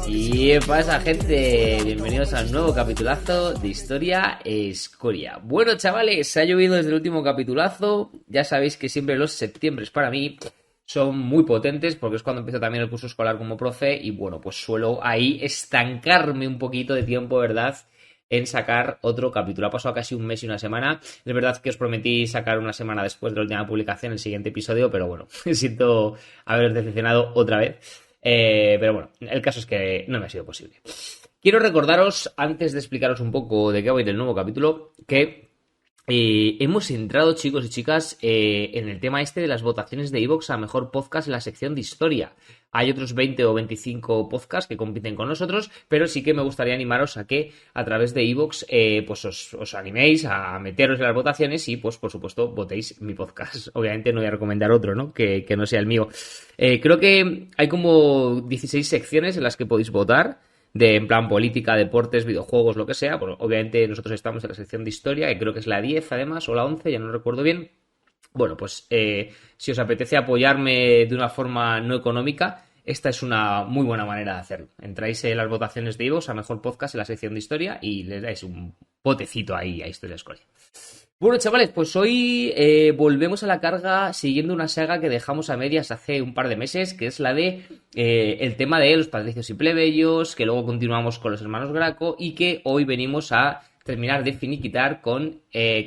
Y ¿qué pasa, gente? Bienvenidos al nuevo capitulazo de Historia Escoria. Bueno, chavales, ha llovido desde el último capitulazo. Ya sabéis que siempre los septiembres para mí son muy potentes porque es cuando empiezo también el curso escolar como profe y bueno, pues suelo ahí estancarme un poquito de tiempo, ¿verdad?, en sacar otro capítulo. Ha pasado casi un mes y una semana. Es verdad que os prometí sacar una semana después de la última publicación el siguiente episodio, pero bueno, siento haberos decepcionado otra vez. Pero bueno, el caso es que no me ha sido posible. Quiero recordaros, antes de explicaros un poco de qué va a ir el nuevo capítulo, que hemos entrado, chicos y chicas, en el tema este de las votaciones de iVoox a mejor podcast en la sección de historia. Hay otros 20 o 25 podcasts que compiten con nosotros, pero sí que me gustaría animaros a que a través de iVoox pues os animéis a meteros en las votaciones y pues por supuesto votéis mi podcast. Obviamente no voy a recomendar otro, ¿no?, que no sea el mío. Creo que hay como 16 secciones en las que podéis votar, en plan política, deportes, videojuegos, lo que sea. Bueno, obviamente nosotros estamos en la sección de historia, que creo que es la 10 además, o la 11, ya no recuerdo bien. Bueno, pues si os apetece apoyarme de una forma no económica, esta es una muy buena manera de hacerlo. Entráis en las votaciones de iVoox a mejor podcast en la sección de historia y le dais un potecito ahí a Historia Escoria. Bueno, chavales, pues hoy volvemos a la carga siguiendo una saga que dejamos a medias hace un par de meses, que es la de el tema de los patricios y plebeyos, que luego continuamos con los hermanos Graco y que hoy venimos a terminar de finiquitar con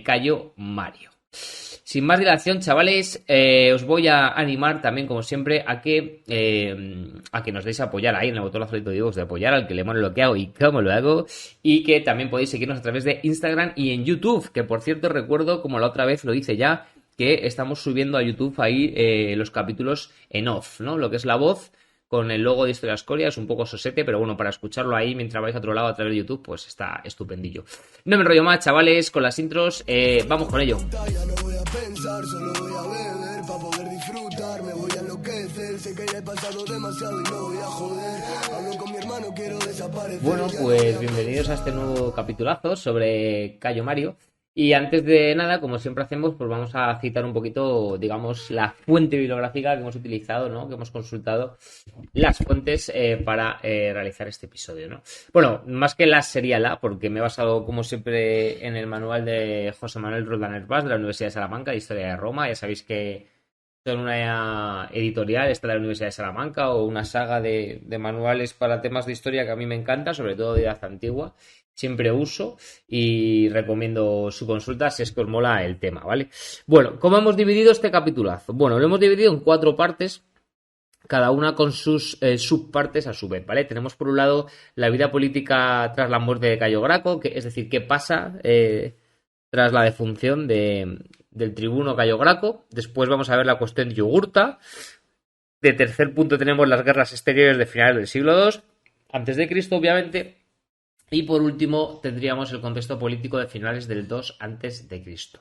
Cayo Mario. Sin más dilación, chavales, os voy a animar también, como siempre, a que nos deis a apoyar ahí en el botón azulito de iVoox de apoyar, al que le mole lo que hago y cómo lo hago, y que también podéis seguirnos a través de Instagram y en YouTube, que por cierto recuerdo, como la otra vez lo hice ya, que estamos subiendo a YouTube ahí los capítulos en off, ¿no? Lo que es la voz con el logo de Historia Escoria, es un poco sosete, pero bueno, para escucharlo ahí mientras vais a otro lado a través de YouTube, pues está estupendillo. No me enrollo más, chavales, con las intros, vamos con ello. Bueno, pues bienvenidos a este nuevo capitulazo sobre Cayo Mario. Y antes de nada, como siempre hacemos, pues vamos a citar un poquito, digamos, la fuente bibliográfica que hemos utilizado, ¿no?, que hemos consultado las fuentes para realizar este episodio, ¿no? Bueno, más que las sería la, porque me he basado, como siempre, en el manual de José Manuel Roldán Herbás de la Universidad de Salamanca, de Historia de Roma. Ya sabéis que son una editorial, esta de la Universidad de Salamanca, o una saga de manuales para temas de historia que a mí me encanta, sobre todo de edad antigua. Siempre uso y recomiendo su consulta si es que os mola el tema, ¿vale? Bueno, ¿cómo hemos dividido este capitulazo? Bueno, lo hemos dividido en 4 partes, cada una con sus subpartes a su vez, ¿vale? Tenemos por un lado la vida política tras la muerte de Cayo Graco, es decir, qué pasa tras la defunción del tribuno Cayo Graco. Después vamos a ver la cuestión de Yugurta. De tercer punto tenemos las guerras exteriores de finales del siglo II, antes de Cristo, obviamente. Y por último tendríamos el contexto político de finales del 2 antes de Cristo.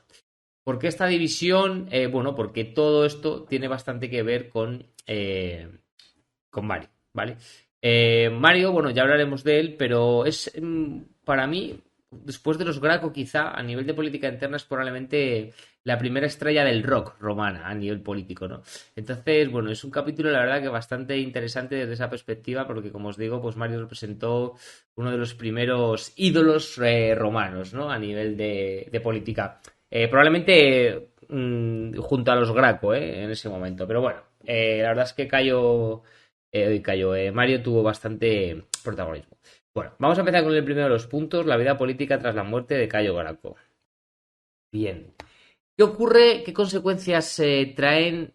¿Por qué esta división? Bueno, porque todo esto tiene bastante que ver con Mario, ¿vale? Mario, bueno, ya hablaremos de él, pero es para mí, después de los Graco, quizá a nivel de política interna es probablemente la primera estrella del rock romana a nivel político, ¿no? Entonces, bueno, es un capítulo, la verdad, que bastante interesante desde esa perspectiva, porque, como os digo, pues Mario representó uno de los primeros ídolos romanos, ¿no?, a nivel de política. Probablemente junto a los Graco, en ese momento. Pero bueno, la verdad es que Mario tuvo bastante protagonismo. Bueno, vamos a empezar con el primero de los puntos, la vida política tras la muerte de Cayo Graco. Bien. ¿Qué ocurre? ¿Qué consecuencias trajeron,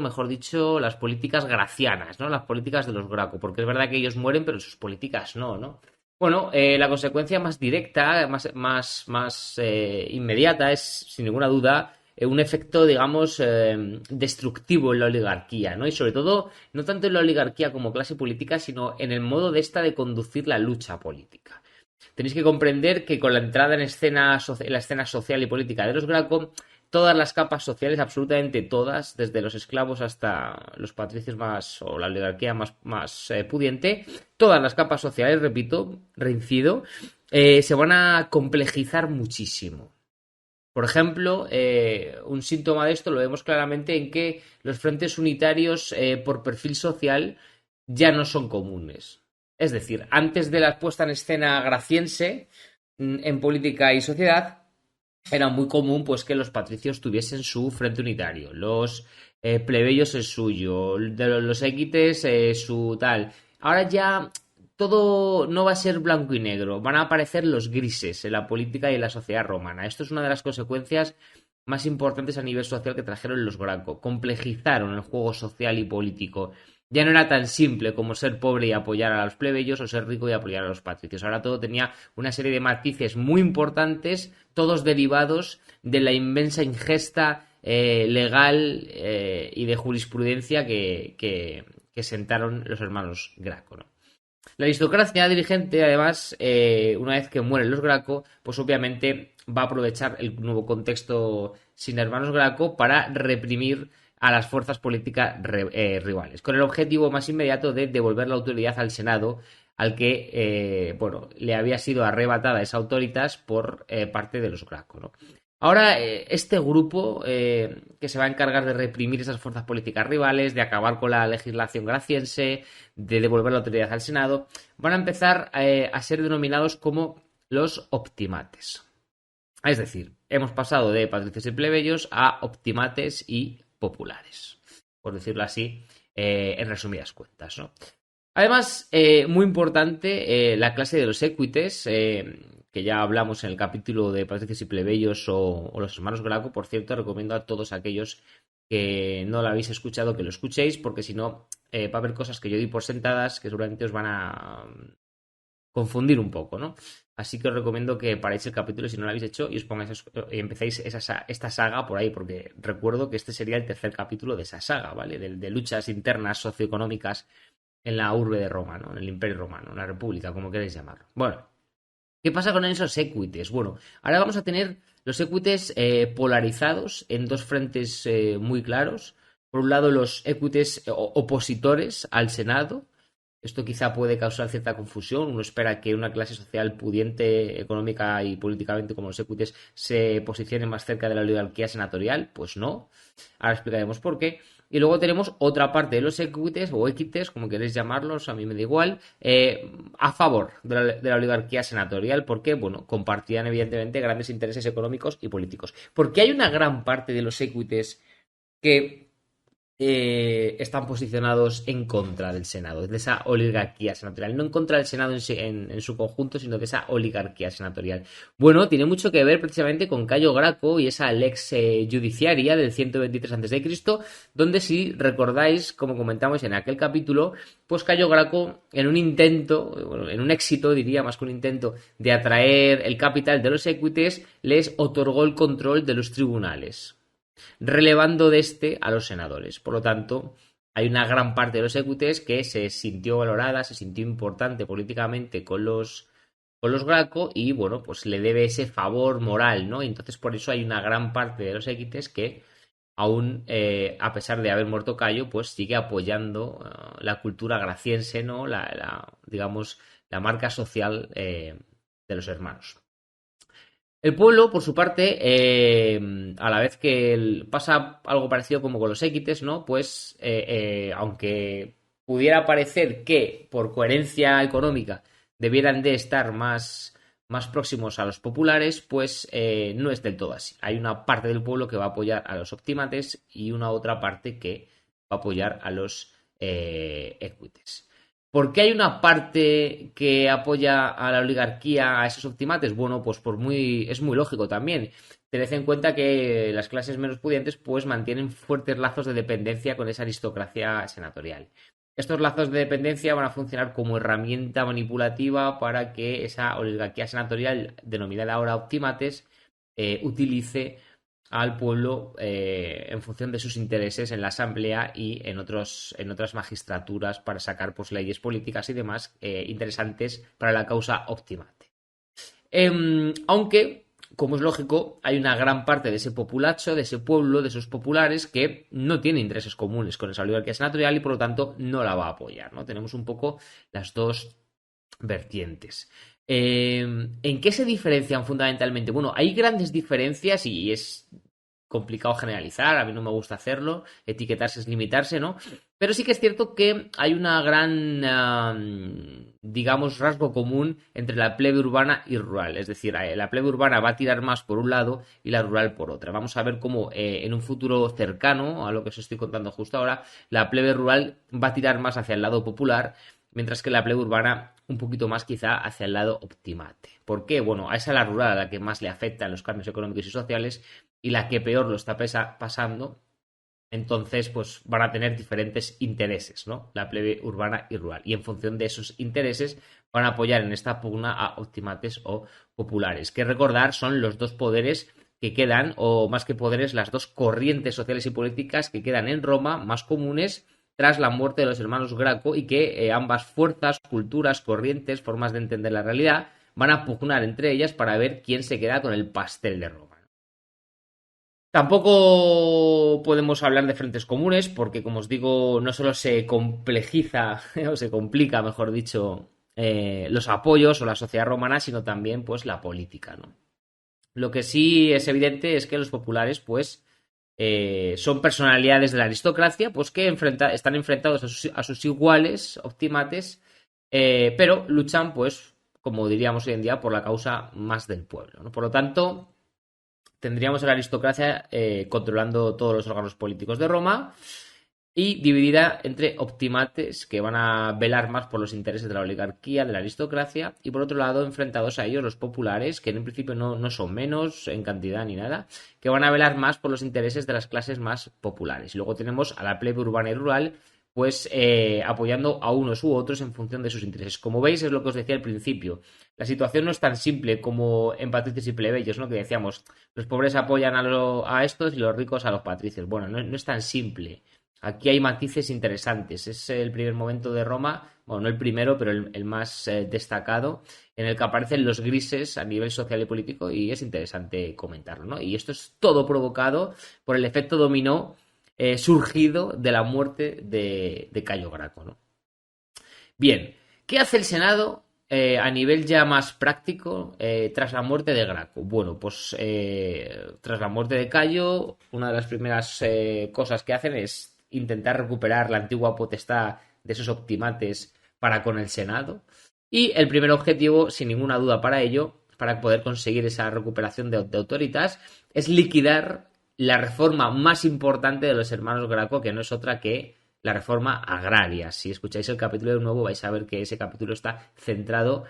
mejor dicho, las políticas gracianas, ¿no? Las políticas de los Graco? Porque es verdad que ellos mueren, pero sus políticas no, ¿no? Bueno, la consecuencia más directa, más inmediata es, sin ninguna duda, un efecto, digamos, destructivo en la oligarquía, ¿no? Y sobre todo, no tanto en la oligarquía como clase política, sino en el modo de esta de conducir la lucha política. Tenéis que comprender que con la entrada en la escena social y política de los Graco, todas las capas sociales, absolutamente todas, desde los esclavos hasta los patricios o la oligarquía más pudiente, todas las capas sociales, repito, reincido, se van a complejizar muchísimo. Por ejemplo, un síntoma de esto lo vemos claramente en que los frentes unitarios por perfil social ya no son comunes. Es decir, antes de la puesta en escena graciense en política y sociedad, era muy común pues que los patricios tuviesen su frente unitario, los plebeyos el suyo, de los equites su tal. Ahora ya todo no va a ser blanco y negro, van a aparecer los grises en la política y en la sociedad romana. Esto es una de las consecuencias más importantes a nivel social que trajeron los Graco. Complejizaron el juego social y político. Ya no era tan simple como ser pobre y apoyar a los plebeyos o ser rico y apoyar a los patricios. Ahora todo tenía una serie de matices muy importantes, todos derivados de la inmensa ingesta legal y de jurisprudencia que sentaron los hermanos Graco, ¿no? La aristocracia dirigente, además, una vez que mueren los Graco, pues obviamente va a aprovechar el nuevo contexto sin hermanos Graco para reprimir a las fuerzas políticas rivales, con el objetivo más inmediato de devolver la autoridad al Senado, al que le había sido arrebatada esa autoritas por parte de los Graco, ¿no? Ahora, este grupo que se va a encargar de reprimir esas fuerzas políticas rivales, de acabar con la legislación graciense, de devolver la autoridad al Senado, van a empezar a ser denominados como los optimates. Es decir, hemos pasado de patricios y plebeyos a optimates y populares, por decirlo así, en resumidas cuentas, ¿no? Además, muy importante, la clase de los equites, que ya hablamos en el capítulo de patricios y plebeyos o los hermanos Graco. Por cierto, recomiendo a todos aquellos que no lo habéis escuchado que lo escuchéis, porque si no, va a haber cosas que yo di por sentadas que seguramente os van a confundir un poco, ¿no? Así que os recomiendo que paréis el capítulo si no lo habéis hecho y os pongáis y empecéis esta saga por ahí, porque recuerdo que este sería el tercer capítulo de esa saga, ¿vale? De luchas internas socioeconómicas en la urbe de Roma, ¿no? En el Imperio Romano, en la República, como queréis llamarlo. Bueno, ¿qué pasa con esos equites? Bueno, ahora vamos a tener los equites polarizados en dos frentes muy claros. Por un lado, los equites opositores al Senado. Esto quizá puede causar cierta confusión. Uno espera que una clase social pudiente, económica y políticamente como los equites se posicione más cerca de la oligarquía senatorial. Pues no. Ahora explicaremos por qué. Y luego tenemos otra parte de los equites o equites, como queréis llamarlos, a mí me da igual, a favor de la oligarquía senatorial, porque, bueno, compartían evidentemente grandes intereses económicos y políticos. Porque hay una gran parte de los equites que están posicionados en contra del Senado, de esa oligarquía senatorial, no en contra del Senado en su conjunto, sino de esa oligarquía senatorial. Bueno, tiene mucho que ver precisamente con Cayo Graco y esa lex judiciaria del 123 a.C., donde, si recordáis, como comentamos en aquel capítulo, pues Cayo Graco, en un intento, bueno, en un éxito, diría, más que un intento, de atraer el capital de los equites, les otorgó el control de los tribunales, relevando de este a los senadores. Por lo tanto, hay una gran parte de los equites que se sintió valorada, se sintió importante políticamente con los Graco y, bueno, pues le debe ese favor moral, ¿no? Y entonces, por eso hay una gran parte de los equites que aún, a pesar de haber muerto Cayo, pues sigue apoyando la cultura graciense, ¿no? Digamos, la marca social de los hermanos. El pueblo, por su parte, a la vez que pasa algo parecido como con los equites, ¿no? Pues, aunque pudiera parecer que por coherencia económica debieran de estar más próximos a los populares, pues no es del todo así. Hay una parte del pueblo que va a apoyar a los optimates y una otra parte que va a apoyar a los equites. ¿Por qué hay una parte que apoya a la oligarquía, a esos optimates? Bueno, pues es muy lógico también. Tened en cuenta que las clases menos pudientes pues mantienen fuertes lazos de dependencia con esa aristocracia senatorial. Estos lazos de dependencia van a funcionar como herramienta manipulativa para que esa oligarquía senatorial, denominada ahora optimates, utilice al pueblo en función de sus intereses en la asamblea y en otras magistraturas para sacar pues leyes políticas y demás interesantes para la causa optimate. Aunque, como es lógico, hay una gran parte de ese populacho, de ese pueblo, de esos populares que no tiene intereses comunes con esa oligarquía senatorial y por lo tanto no la va a apoyar, ¿no? Tenemos un poco las dos vertientes. ¿En qué se diferencian fundamentalmente? Bueno, hay grandes diferencias y es complicado generalizar, a mí no me gusta hacerlo, etiquetarse es limitarse, ¿no? Pero sí que es cierto que hay una gran, digamos, rasgo común entre la plebe urbana y rural. Es decir, la plebe urbana va a tirar más por un lado y la rural por otra. Vamos a ver cómo en un futuro cercano, a lo que os estoy contando justo ahora, la plebe rural va a tirar más hacia el lado popular, mientras que la plebe urbana un poquito más quizá hacia el lado optimate. ¿Por qué? Bueno, a esa la rural a la que más le afectan los cambios económicos y sociales y la que peor lo está pasando, entonces pues van a tener diferentes intereses, ¿no? La plebe urbana y rural. Y en función de esos intereses van a apoyar en esta pugna a optimates o populares. Que recordar son los dos poderes que quedan, o más que poderes, las dos corrientes sociales y políticas que quedan en Roma más comunes tras la muerte de los hermanos Graco y que ambas fuerzas, culturas, corrientes, formas de entender la realidad van a pugnar entre ellas para ver quién se queda con el pastel de Roma. Tampoco podemos hablar de frentes comunes porque, como os digo, no solo se complejiza o se complica, mejor dicho, los apoyos o la sociedad romana, sino también pues la política, ¿no? Lo que sí es evidente es que los populares pues son personalidades de la aristocracia pues que están enfrentados a sus iguales, optimates, pero luchan pues, como diríamos hoy en día, por la causa más del pueblo, ¿no? Por lo tanto, tendríamos a la aristocracia controlando todos los órganos políticos de Roma y dividida entre optimates que van a velar más por los intereses de la oligarquía, de la aristocracia, y por otro lado enfrentados a ellos los populares, que en un principio no son menos en cantidad ni nada, que van a velar más por los intereses de las clases más populares. Y luego tenemos a la plebe urbana y rural, pues apoyando a unos u otros en función de sus intereses. Como veis, es lo que os decía al principio. La situación no es tan simple como en patricios y plebeyos, ¿no? Que decíamos, los pobres apoyan a estos y los ricos a los patricios. Bueno, no es tan simple. Aquí hay matices interesantes. Es el primer momento de Roma, bueno, no el primero, pero el más destacado, en el que aparecen los grises a nivel social y político y es interesante comentarlo, ¿no? Y esto es todo provocado por el efecto dominó surgido de la muerte de Cayo Graco, ¿no? Bien, ¿qué hace el Senado a nivel ya más práctico tras la muerte de Graco? Bueno, pues tras la muerte de Cayo, una de las primeras cosas que hacen es intentar recuperar la antigua potestad de esos optimates para con el Senado. Y el primer objetivo, sin ninguna duda para ello, para poder conseguir esa recuperación de autoritas, es liquidar la reforma más importante de los hermanos Graco, que no es otra que la reforma agraria. Si escucháis el capítulo de nuevo vais a ver que ese capítulo está centrado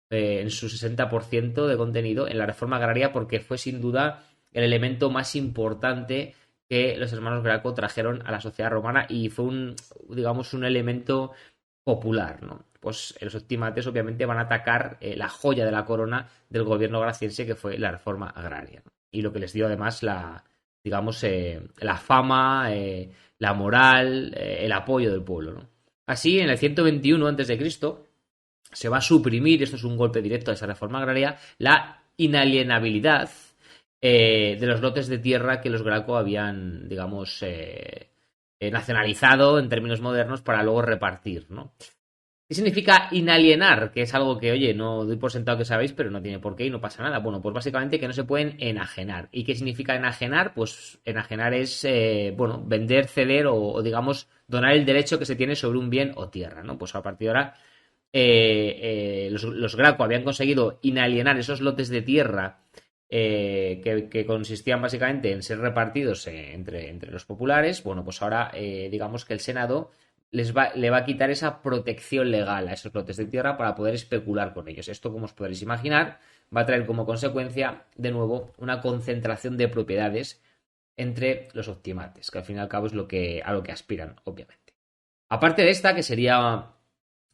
en su 60% de contenido en la reforma agraria porque fue sin duda el elemento más importante que los hermanos Graco trajeron a la sociedad romana y fue un elemento popular, ¿no? Pues los optimates obviamente van a atacar la joya de la corona del gobierno graciense que fue la reforma agraria, ¿no? Y lo que les dio además la fama, la moral, el apoyo del pueblo, ¿no? Así, en el 121 a.C., se va a suprimir, esto es un golpe directo a esa reforma agraria, la inalienabilidad de los lotes de tierra que los Graco habían, digamos, nacionalizado en términos modernos para luego repartir, ¿no? ¿Qué significa inalienar? Que es algo que, oye, no doy por sentado que sabéis, pero no tiene por qué y no pasa nada. Bueno, pues básicamente que no se pueden enajenar. ¿Y qué significa enajenar? Pues enajenar es, vender, ceder o, digamos, donar el derecho que se tiene sobre un bien o tierra, ¿no? Pues a partir de ahora, los Graco habían conseguido inalienar esos lotes de tierra que consistían básicamente en ser repartidos entre los populares. Bueno, pues ahora, digamos que el Senado le va a quitar esa protección legal a esos lotes de tierra para poder especular con ellos. Esto, como os podréis imaginar, va a traer como consecuencia, de nuevo, una concentración de propiedades entre los optimates, que al fin y al cabo es a lo que aspiran, obviamente. Aparte de esta, que sería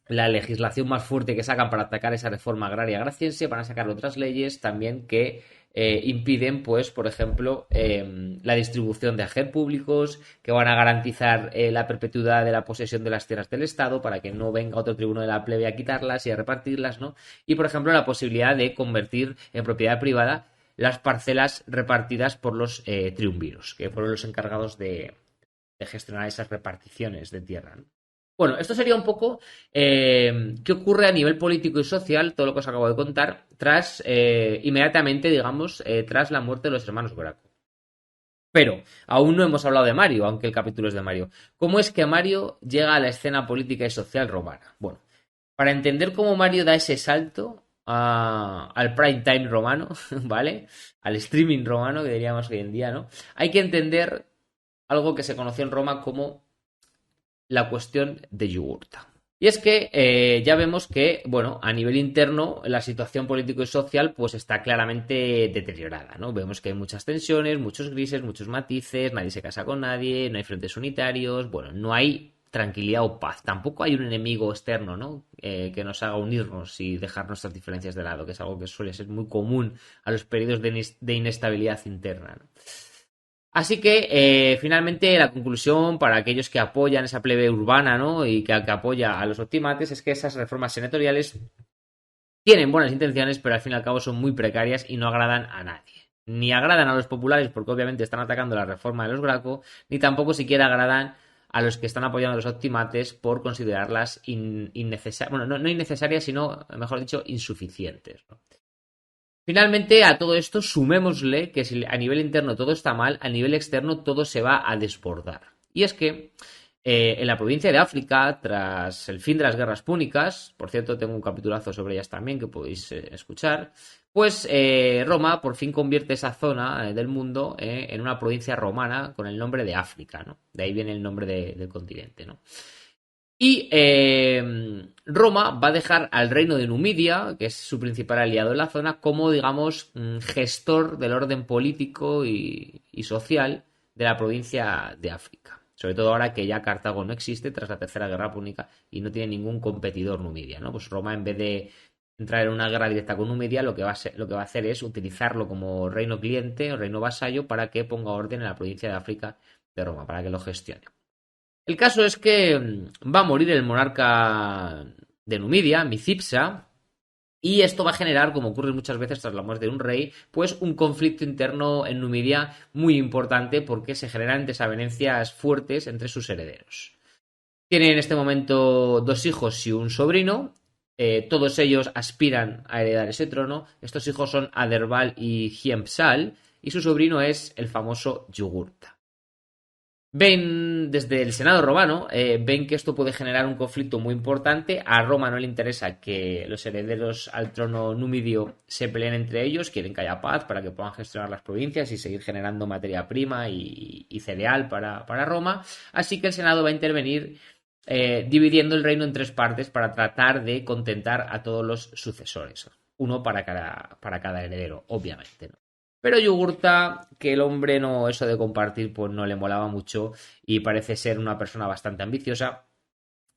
la legislación más fuerte que sacan para atacar esa reforma agraria graciense, van a sacar otras leyes también que impiden, pues, por ejemplo, la distribución de ajer públicos, que van a garantizar la perpetuidad de la posesión de las tierras del Estado para que no venga otro tribuno de la plebe a quitarlas y a repartirlas, ¿no? Y, por ejemplo, la posibilidad de convertir en propiedad privada las parcelas repartidas por los triunviros, que fueron los encargados de gestionar esas reparticiones de tierra, ¿no? Bueno, esto sería un poco qué ocurre a nivel político y social, todo lo que os acabo de contar, tras inmediatamente, digamos, tras la muerte de los hermanos Graco. Pero aún no hemos hablado de Mario, aunque el capítulo es de Mario. ¿Cómo es que Mario llega a la escena política y social romana? Bueno, para entender cómo Mario da ese salto al prime time romano, ¿vale? Al streaming romano, que diríamos hoy en día, ¿no? Hay que entender algo que se conoció en Roma como la cuestión de Yugurta. Y es que ya vemos que, bueno, a nivel interno la situación político y social pues está claramente deteriorada, ¿no? Vemos que hay muchas tensiones, muchos grises, muchos matices, nadie se casa con nadie, no hay frentes unitarios, bueno, no hay tranquilidad o paz. Tampoco hay un enemigo externo, ¿no? Que nos haga unirnos y dejar nuestras diferencias de lado, que es algo que suele ser muy común a los periodos de inestabilidad interna, ¿no? Así que finalmente la conclusión para aquellos que apoyan esa plebe urbana, ¿no? Y que apoya a los optimates es que esas reformas senatoriales tienen buenas intenciones, pero al fin y al cabo son muy precarias y no agradan a nadie. Ni agradan a los populares porque obviamente están atacando la reforma de los Graco, ni tampoco siquiera agradan a los que están apoyando a los optimates por considerarlas innecesarias, bueno, no innecesarias, sino, mejor dicho, insuficientes, ¿no? Finalmente, a todo esto sumémosle que si a nivel interno todo está mal, a nivel externo todo se va a desbordar. Y es que en la provincia de África, tras el fin de las guerras púnicas, por cierto, tengo un capitulazo sobre ellas también que podéis escuchar, pues Roma por fin convierte esa zona del mundo en una provincia romana con el nombre de África, ¿no? De ahí viene el nombre del continente, ¿no? Y Roma va a dejar al reino de Numidia, que es su principal aliado en la zona, como, digamos, gestor del orden político y social de la provincia de África. Sobre todo ahora que ya Cartago no existe tras la Tercera Guerra Púnica y no tiene ningún competidor Numidia, ¿no? Pues Roma, en vez de entrar en una guerra directa con Numidia, lo que va a hacer es utilizarlo como reino cliente o reino vasallo para que ponga orden en la provincia de África de Roma, para que lo gestione. El caso es que va a morir el monarca de Numidia, Micipsa, y esto va a generar, como ocurre muchas veces tras la muerte de un rey, pues un conflicto interno en Numidia muy importante porque se generan desavenencias fuertes entre sus herederos. Tiene en este momento dos hijos y un sobrino. Todos ellos aspiran a heredar ese trono. Estos hijos son Aderbal y Hiempsal, y su sobrino es el famoso Yugurta. Ven desde el Senado romano, ven que esto puede generar un conflicto muy importante. A Roma no le interesa que los herederos al trono numidio se peleen entre ellos, quieren que haya paz para que puedan gestionar las provincias y seguir generando materia prima y cereal para Roma. Así que el Senado va a intervenir dividiendo el reino en tres partes para tratar de contentar a todos los sucesores. Uno para cada heredero, obviamente, ¿no? Pero Yugurta, que el hombre no, eso de compartir, pues no le molaba mucho y parece ser una persona bastante ambiciosa,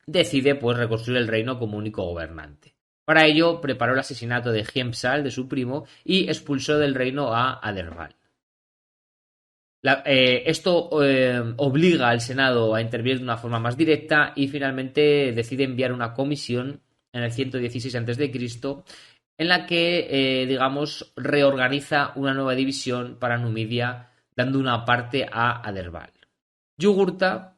decide pues reconstruir el reino como único gobernante. Para ello preparó el asesinato de Hiempsal, de su primo, y expulsó del reino a Aderbal. Esto obliga al Senado a intervenir de una forma más directa y finalmente decide enviar una comisión en el 116 a.C. en la que, digamos, reorganiza una nueva división para Numidia, dando una parte a Aderbal. Yugurta,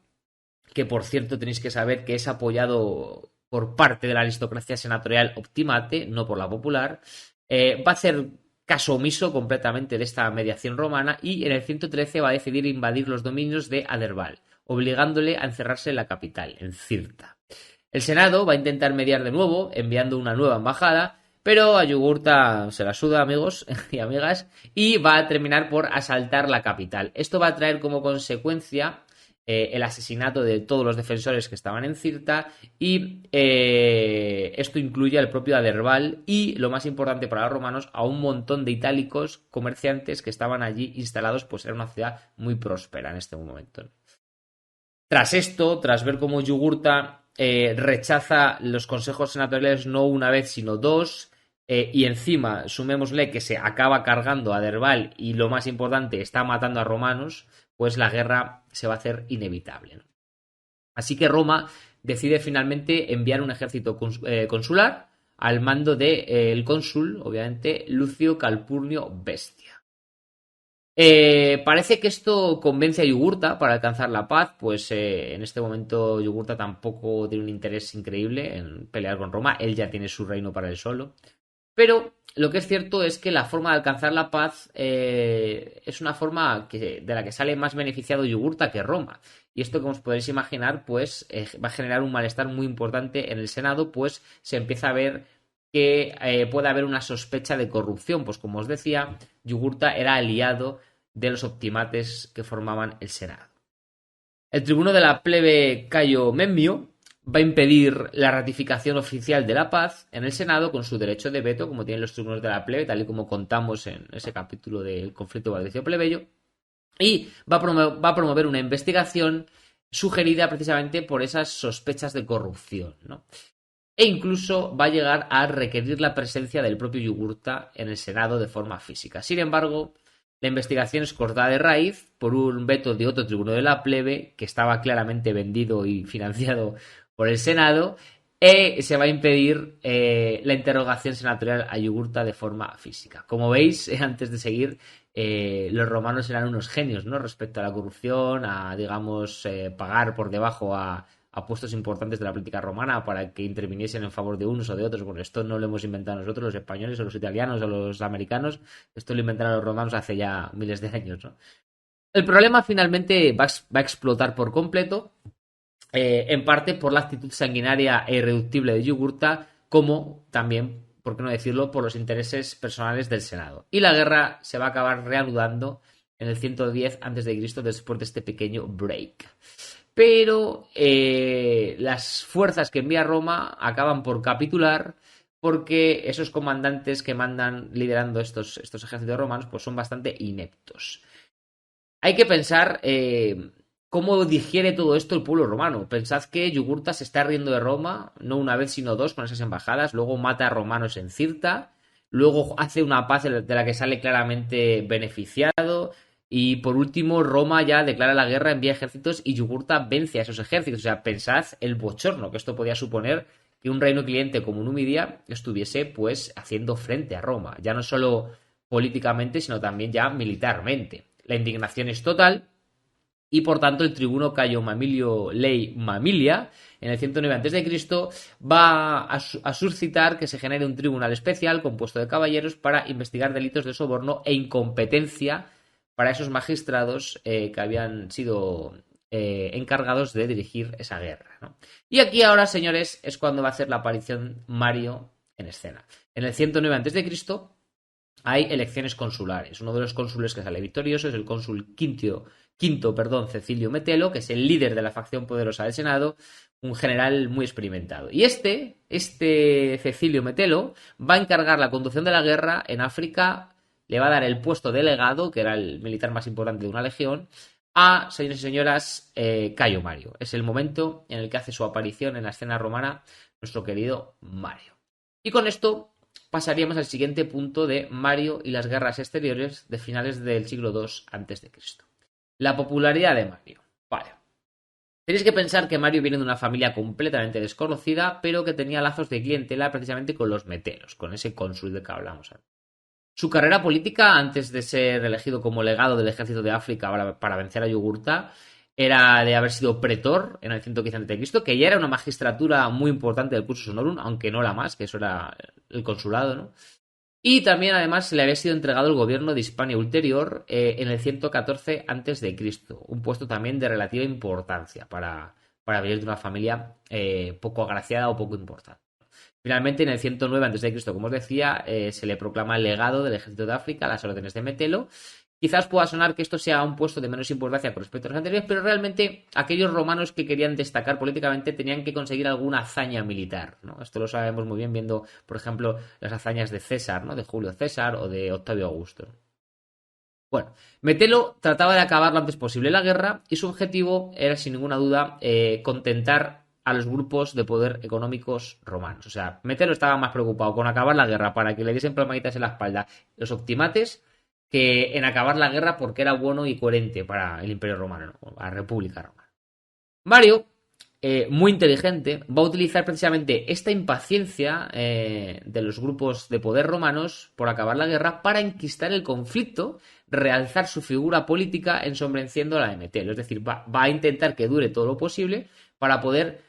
que por cierto tenéis que saber que es apoyado por parte de la aristocracia senatorial optimate, no por la popular, va a hacer caso omiso completamente de esta mediación romana y en el 113 va a decidir invadir los dominios de Aderbal, obligándole a encerrarse en la capital, en Cirta. El Senado va a intentar mediar de nuevo, enviando una nueva embajada, pero a Yugurta se la suda, amigos y amigas, y va a terminar por asaltar la capital. Esto va a traer como consecuencia el asesinato de todos los defensores que estaban en Cirta y esto incluye al propio Aderbal y, lo más importante para los romanos, a un montón de itálicos comerciantes que estaban allí instalados, pues era una ciudad muy próspera en este momento. Tras esto, tras ver cómo Yugurta rechaza los consejos senatoriales no una vez sino dos, y encima sumémosle que se acaba cargando a Aderbal y, lo más importante, está matando a romanos, pues la guerra se va a hacer inevitable, ¿no? Así que Roma decide finalmente enviar un ejército consular al mando del cónsul, obviamente, Lucio Calpurnio Bestia. Parece que esto convence a Yugurta para alcanzar la paz, pues en este momento Yugurta tampoco tiene un interés increíble en pelear con Roma, él ya tiene su reino para él solo. Pero lo que es cierto es que la forma de alcanzar la paz es una forma de la que sale más beneficiado Yugurta que Roma. Y esto, como os podéis imaginar, pues va a generar un malestar muy importante en el Senado, pues se empieza a ver que puede haber una sospecha de corrupción. Pues como os decía, Yugurta era aliado de los optimates que formaban el Senado. El tribuno de la plebe Cayo Memmio va a impedir la ratificación oficial de la paz en el Senado con su derecho de veto, como tienen los tribunos de la plebe, tal y como contamos en ese capítulo del conflicto valdecio-plebeyo, y va a promover una investigación sugerida precisamente por esas sospechas de corrupción, ¿no? E incluso va a llegar a requerir la presencia del propio Yugurta en el Senado de forma física. Sin embargo, la investigación es cortada de raíz por un veto de otro tribuno de la plebe que estaba claramente vendido y financiado por el Senado, y se va a impedir la interrogación senatorial a Yugurta de forma física. Como veis, antes de seguir, los romanos eran unos genios, ¿no? Respecto a la corrupción, a, digamos, pagar por debajo a puestos importantes de la política romana para que interviniesen en favor de unos o de otros. Bueno, esto no lo hemos inventado nosotros, los españoles o los italianos o los americanos. Esto lo inventaron los romanos hace ya miles de años, ¿no? El problema finalmente va a explotar por completo, en parte por la actitud sanguinaria e irreductible de Yugurta, como también, por qué no decirlo, por los intereses personales del Senado. Y la guerra se va a acabar reanudando en el 110 a.C. después de este pequeño break. Pero las fuerzas que envía Roma acaban por capitular porque esos comandantes que mandan liderando estos ejércitos romanos pues son bastante ineptos. Hay que pensar cómo digiere todo esto el pueblo romano. Pensad que Yugurta se está riendo de Roma, no una vez sino dos con esas embajadas, luego mata a romanos en Cirta, luego hace una paz de la que sale claramente beneficiado, y por último Roma ya declara la guerra, envía ejércitos y Yugurta vence a esos ejércitos. O sea, pensad el bochorno que esto podía suponer que un reino cliente como Numidia estuviese pues haciendo frente a Roma, ya no solo políticamente sino también ya militarmente. La indignación es total y por tanto el tribuno Cayo Mamilio Ley Mamilia en el 109 a.C. va a suscitar que se genere un tribunal especial compuesto de caballeros para investigar delitos de soborno e incompetencia para esos magistrados que habían sido encargados de dirigir esa guerra, ¿no? Y aquí ahora, señores, es cuando va a hacer la aparición Mario en escena. En el 109 a.C. hay elecciones consulares. Uno de los cónsules que sale victorioso es el cónsul quinto, Cecilio Metelo, que es el líder de la facción poderosa del Senado, un general muy experimentado. Y este Cecilio Metelo va a encargar la conducción de la guerra en África, le va a dar el puesto de legado, que era el militar más importante de una legión, a, señores y señoras, Cayo Mario. Es el momento en el que hace su aparición en la escena romana nuestro querido Mario. Y con esto pasaríamos al siguiente punto de Mario y las guerras exteriores de finales del siglo II a.C. La popularidad de Mario. Vale. Tenéis que pensar que Mario viene de una familia completamente desconocida, pero que tenía lazos de clientela precisamente con los metelos, con ese cónsul del que hablamos antes. Su carrera política, antes de ser elegido como legado del ejército de África para vencer a Yugurta, era de haber sido pretor en el 115 a.C., que ya era una magistratura muy importante del cursus honorum, aunque no la más, que eso era el consulado, ¿no? Y también, además, se le había sido entregado el gobierno de Hispania Ulterior en el 114 a.C., un puesto también de relativa importancia para venir de una familia poco agraciada o poco importante. Finalmente, en el 109 a.C., como os decía, se le proclama el legado del ejército de África a las órdenes de Metelo. Quizás pueda sonar que esto sea un puesto de menos importancia con respecto a los anteriores, pero realmente aquellos romanos que querían destacar políticamente tenían que conseguir alguna hazaña militar, ¿no? Esto lo sabemos muy bien viendo, por ejemplo, las hazañas de César, ¿no? De Julio César o de Octavio Augusto. Bueno, Metelo trataba de acabar lo antes posible la guerra y su objetivo era, sin ninguna duda, contentar a los grupos de poder económicos romanos. O sea, Metelo estaba más preocupado con acabar la guerra para que le diesen palmaditas en la espalda los optimates que en acabar la guerra porque era bueno y coherente para el Imperio Romano, ¿no? La República Romana. Mario, muy inteligente, va a utilizar precisamente esta impaciencia de los grupos de poder romanos por acabar la guerra para enquistar el conflicto realzar su figura política ensombreciendo la de Metelo. Es decir, va a intentar que dure todo lo posible para poder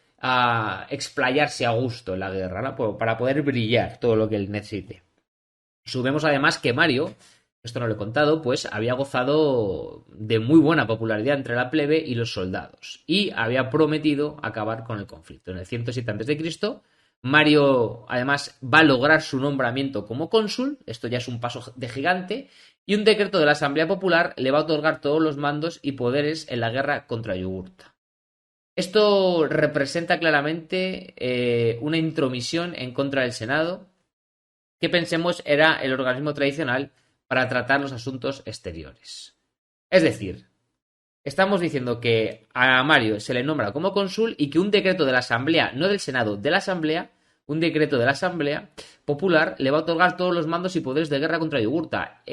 explayarse a gusto en la guerra, ¿no? Para poder brillar todo lo que él necesite. Subimos además que Mario, esto no lo he contado, pues había gozado de muy buena popularidad entre la plebe y los soldados y había prometido acabar con el conflicto. En el 107 a.C., Mario además va a lograr su nombramiento como cónsul, esto ya es un paso de gigante, y un decreto de la Asamblea Popular le va a otorgar todos los mandos y poderes en la guerra contra Yugurta. Esto representa claramente una intromisión en contra del Senado, que pensemos era el organismo tradicional para tratar los asuntos exteriores. Es decir, estamos diciendo que a Mario se le nombra como cónsul y que un decreto de la Asamblea, no del Senado, de la Asamblea, un decreto de la Asamblea Popular le va a otorgar todos los mandos y poderes de guerra contra Yugurta.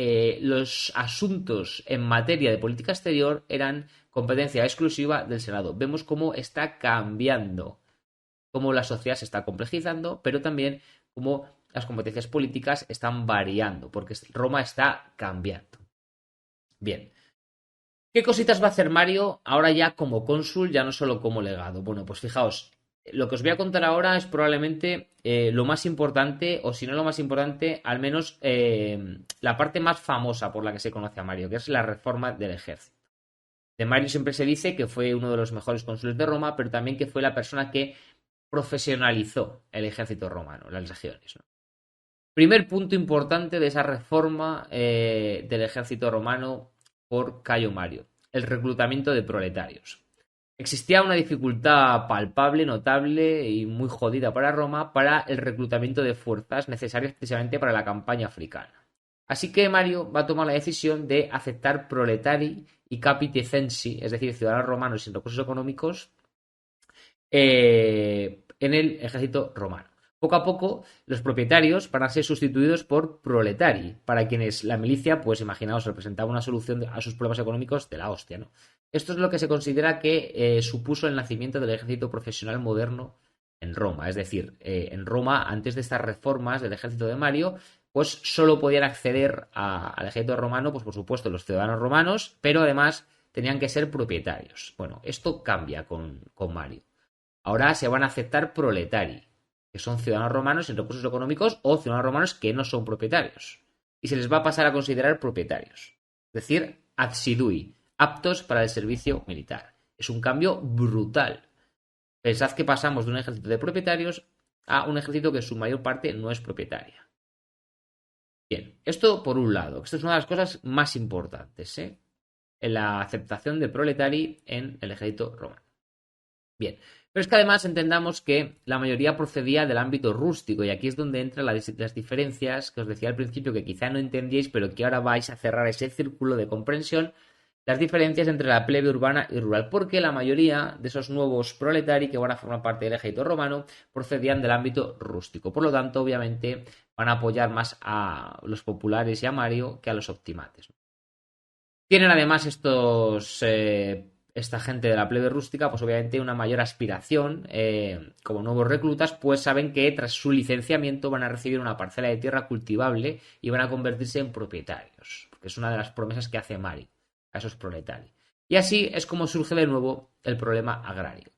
Los asuntos en materia de política exterior eran competencia exclusiva del Senado. Vemos cómo está cambiando, cómo la sociedad se está complejizando, pero también cómo las competencias políticas están variando, porque Roma está cambiando. Bien. ¿Qué cositas va a hacer Mario ahora ya como cónsul, ya no solo como legado? Bueno, pues fijaos, lo que os voy a contar ahora es probablemente lo más importante, o si no lo más importante, al menos la parte más famosa por la que se conoce a Mario, que es la reforma del ejército. De Mario siempre se dice que fue uno de los mejores cónsules de Roma, pero también que fue la persona que profesionalizó el ejército romano, las legiones, ¿no? Primer punto importante de esa reforma del ejército romano por Cayo Mario, el reclutamiento de proletarios. Existía una dificultad palpable, notable y muy jodida para Roma para el reclutamiento de fuerzas necesarias precisamente para la campaña africana. Así que Mario va a tomar la decisión de aceptar proletari y capiti censi, es decir, ciudadanos romanos sin recursos económicos, en el ejército romano. Poco a poco, los propietarios van a ser sustituidos por proletari, para quienes la milicia, pues imaginaos, representaba una solución a sus problemas económicos de la hostia, ¿no? Esto es lo que se considera que supuso el nacimiento del ejército profesional moderno en Roma. Es decir, en Roma, antes de estas reformas del ejército de Mario, pues solo podían acceder al ejército romano, pues por supuesto, los ciudadanos romanos, pero además tenían que ser propietarios. Bueno, esto cambia con Mario. Ahora se van a aceptar proletari, que son ciudadanos romanos sin recursos económicos o ciudadanos romanos que no son propietarios. Y se les va a pasar a considerar propietarios. Es decir, adsidui, aptos para el servicio militar. Es un cambio brutal. Pensad que pasamos de un ejército de propietarios a un ejército que en su mayor parte no es propietaria. Bien, esto por un lado. Esto es una de las cosas más importantes, en la aceptación de proletari en el ejército romano. Bien, pero es que además entendamos que la mayoría procedía del ámbito rústico y aquí es donde entran las diferencias que os decía al principio que quizá no entendíais, pero que ahora vais a cerrar ese círculo de comprensión, las diferencias entre la plebe urbana y rural, porque la mayoría de esos nuevos proletari que van a formar parte del ejército romano procedían del ámbito rústico. Por lo tanto, obviamente, van a apoyar más a los populares y a Mario que a los optimates. Tienen además esta gente de la plebe rústica, pues obviamente una mayor aspiración como nuevos reclutas, pues saben que tras su licenciamiento van a recibir una parcela de tierra cultivable y van a convertirse en propietarios, porque es una de las promesas que hace Mario a esos proletarios. Y así es como surge de nuevo el problema agrario.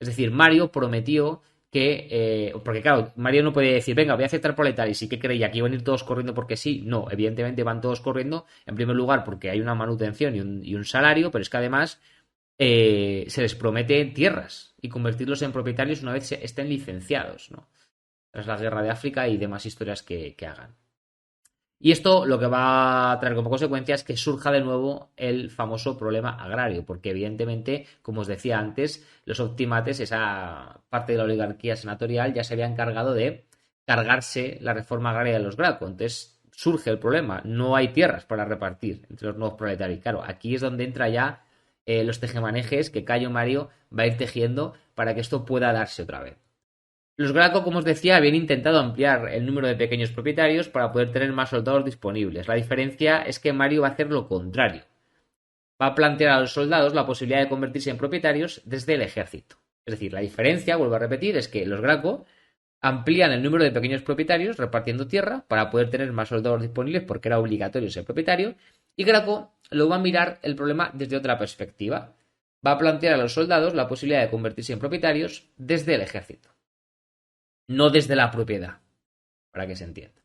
Es decir, Mario prometió que, porque claro, Mario no podía decir, venga, voy a aceptar proletarios, ¿y qué creía? ¿Que iban a ir todos corriendo porque sí? No, evidentemente van todos corriendo, en primer lugar porque hay una manutención y un salario, pero es que además se les promete tierras y convertirlos en propietarios una vez estén licenciados, ¿no? Tras la guerra de África y demás historias que hagan. Y esto lo que va a traer como consecuencia es que surja de nuevo el famoso problema agrario, porque evidentemente, como os decía antes, los optimates, esa parte de la oligarquía senatorial, ya se había encargado de cargarse la reforma agraria de los Graco. Entonces surge el problema, no hay tierras para repartir entre los nuevos proletarios. Claro, aquí es donde entra ya los tejemanejes que Cayo Mario va a ir tejiendo para que esto pueda darse otra vez. Los Graco, como os decía, habían intentado ampliar el número de pequeños propietarios para poder tener más soldados disponibles. La diferencia es que Mario va a hacer lo contrario. Va a plantear a los soldados la posibilidad de convertirse en propietarios desde el ejército. Es decir, la diferencia, vuelvo a repetir, es que los Graco amplían el número de pequeños propietarios repartiendo tierra para poder tener más soldados disponibles porque era obligatorio ser propietario, Y Graco lo va a mirar el problema desde otra perspectiva. Va a plantear a los soldados la posibilidad de convertirse en propietarios desde el ejército, no desde la propiedad, para que se entienda.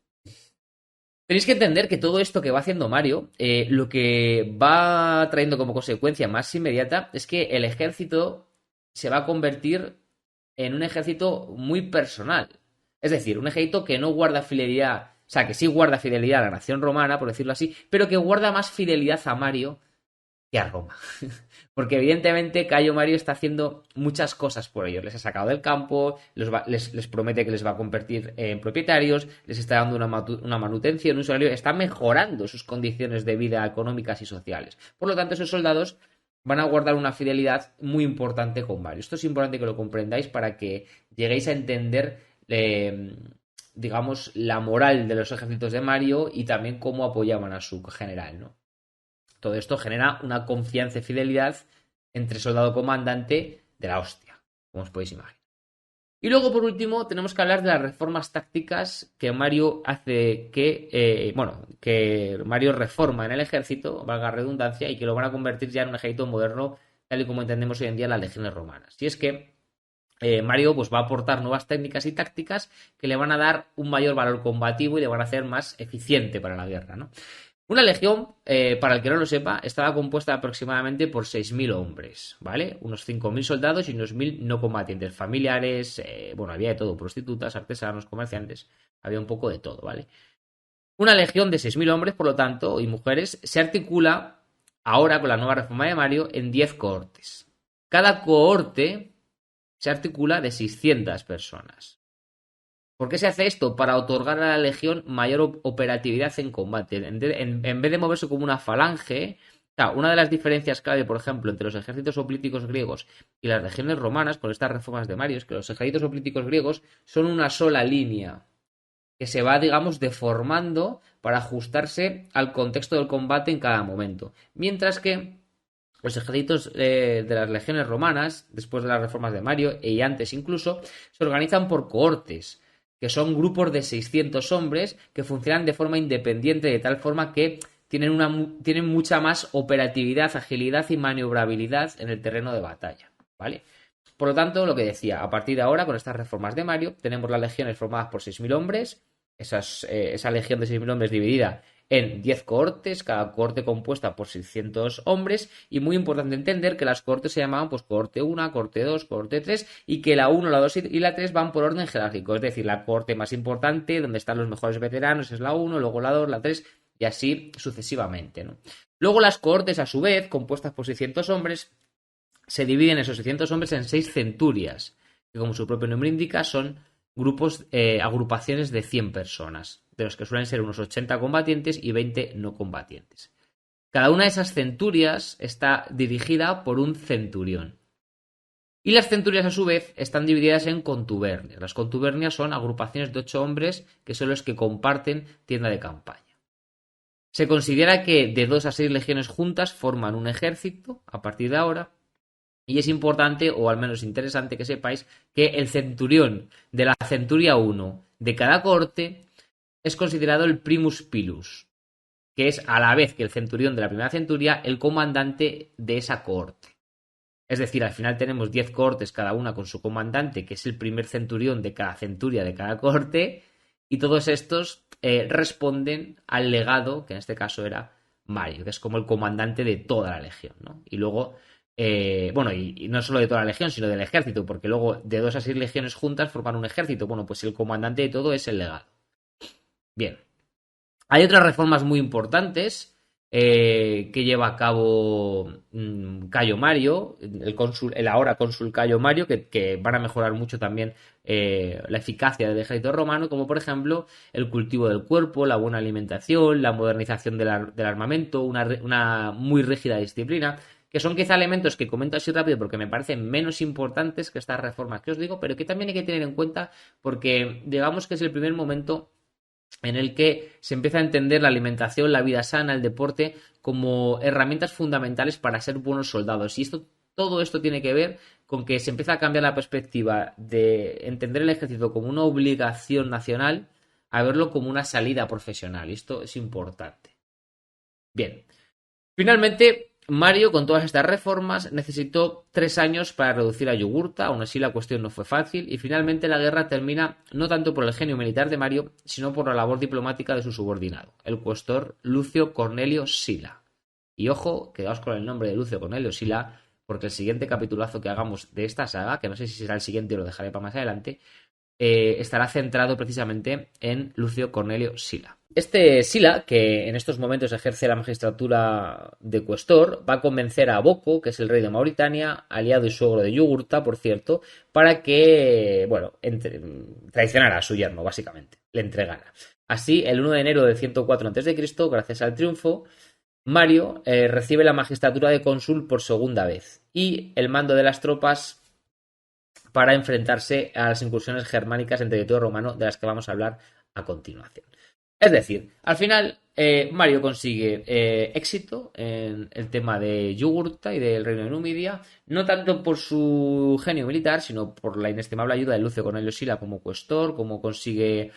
Tenéis que entender que todo esto que va haciendo Mario, lo que va trayendo como consecuencia más inmediata es que el ejército se va a convertir en un ejército muy personal. Es decir, un ejército que no guarda fidelidad, o sea, que sí guarda fidelidad a la nación romana, por decirlo así, pero que guarda más fidelidad a Mario que a Roma. Porque evidentemente Cayo Mario está haciendo muchas cosas por ellos. Les ha sacado del campo, les promete que les va a convertir en propietarios, les está dando una manutención, un salario, está mejorando sus condiciones de vida económicas y sociales. Por lo tanto, esos soldados van a guardar una fidelidad muy importante con Mario. Esto es importante que lo comprendáis para que lleguéis a entender, digamos, la moral de los ejércitos de Mario y también cómo apoyaban a su general, ¿no? Todo esto genera una confianza y fidelidad entre soldado comandante de la hostia, como os podéis imaginar. Y luego, por último, tenemos que hablar de las reformas tácticas que Mario hace que Mario reforma en el ejército, valga la redundancia, y que lo van a convertir ya en un ejército moderno, tal y como entendemos hoy en día las legiones romanas. Y es que Mario pues, va a aportar nuevas técnicas y tácticas que le van a dar un mayor valor combativo y le van a hacer más eficiente para la guerra, ¿no? Una legión, para el que no lo sepa, estaba compuesta aproximadamente por 6.000 hombres, ¿vale? Unos 5.000 soldados y unos 1.000 no combatientes, familiares, había de todo, prostitutas, artesanos, comerciantes, había un poco de todo, ¿vale? Una legión de 6.000 hombres, por lo tanto, y mujeres, se articula ahora con la nueva reforma de Mario en 10 cohortes. Cada cohorte se articula de 600 personas. ¿Por qué se hace esto? Para otorgar a la legión mayor operatividad en combate. En vez de moverse como una falange, una de las diferencias clave, por ejemplo, entre los ejércitos hoplíticos griegos y las legiones romanas, con estas reformas de Mario, es que los ejércitos hoplíticos griegos son una sola línea que se va, digamos, deformando para ajustarse al contexto del combate en cada momento. Mientras que los ejércitos de las legiones romanas, después de las reformas de Mario y antes incluso, se organizan por cohortes, que son grupos de 600 hombres que funcionan de forma independiente, de tal forma que tienen mucha más operatividad, agilidad y maniobrabilidad en el terreno de batalla, ¿vale? Por lo tanto, lo que decía, a partir de ahora, con estas reformas de Mario, tenemos las legiones formadas por 6.000 hombres, esa legión de 6.000 hombres dividida en 10 cohortes, cada cohorte compuesta por 600 hombres, y muy importante entender que las cohortes se llamaban pues cohorte 1, cohorte 2, cohorte 3, y que la 1, la 2 y la 3 van por orden jerárquico, es decir, la cohorte más importante, donde están los mejores veteranos, es la 1, luego la 2, la 3, y así sucesivamente, ¿no? Luego las cohortes, a su vez, compuestas por 600 hombres, se dividen esos 600 hombres en 6 centurias, que como su propio nombre indica, son grupos, agrupaciones de 100 personas, de los que suelen ser unos 80 combatientes y 20 no combatientes. Cada una de esas centurias está dirigida por un centurión. Y las centurias, a su vez, están divididas en contubernias. Las contubernias son agrupaciones de 8 hombres que son los que comparten tienda de campaña. Se considera que de 2 a 6 legiones juntas forman un ejército a partir de ahora. Y es importante, o al menos interesante, que sepáis que el centurión de la centuria 1 de cada cohorte es considerado el primus pilus, que es a la vez que el centurión de la primera centuria el comandante de esa cohorte. Es decir, al final tenemos 10 cohortes cada una con su comandante, que es el primer centurión de cada centuria de cada cohorte, y todos estos responden al legado, que en este caso era Mario, que es como el comandante de toda la legión, ¿no? Y luego y no solo de toda la legión, sino del ejército, porque luego de 2 a 6 legiones juntas forman un ejército. Bueno, pues el comandante de todo es el legado. Bien. Hay otras reformas muy importantes que lleva a cabo Cayo Mario, el ahora cónsul Cayo Mario, que van a mejorar mucho también la eficacia del ejército romano, como por ejemplo el cultivo del cuerpo, la buena alimentación, la modernización del armamento, una muy rígida disciplina, que son quizá elementos que comento así rápido porque me parecen menos importantes que estas reformas que os digo, pero que también hay que tener en cuenta porque digamos que es el primer momento en el que se empieza a entender la alimentación, la vida sana, el deporte como herramientas fundamentales para ser buenos soldados. Y todo esto tiene que ver con que se empieza a cambiar la perspectiva de entender el ejército como una obligación nacional a verlo como una salida profesional. Y esto es importante. Bien. Finalmente, Mario, con todas estas reformas, necesitó 3 años para reducir a Yugurta, aún así la cuestión no fue fácil, y finalmente la guerra termina no tanto por el genio militar de Mario, sino por la labor diplomática de su subordinado, el cuestor Lucio Cornelio Sila. Y ojo, quedaos con el nombre de Lucio Cornelio Sila, porque el siguiente capitulazo que hagamos de esta saga, que no sé si será el siguiente o lo dejaré para más adelante, estará centrado precisamente en Lucio Cornelio Sila. Este Sila, que en estos momentos ejerce la magistratura de cuestor, va a convencer a Boko, que es el rey de Mauritania, aliado y suegro de Yugurta, por cierto, para que, bueno, traicionara a su yerno, básicamente, le entregara. Así, el 1 de enero de 104 a.C., gracias al triunfo, Mario recibe la magistratura de cónsul por segunda vez y el mando de las tropas para enfrentarse a las incursiones germánicas en territorio romano de las que vamos a hablar a continuación. Es decir, al final Mario consigue éxito en el tema de Yugurta y del reino de Numidia, no tanto por su genio militar, sino por la inestimable ayuda de Lucio Cornelio Sila como cuestor, como consigue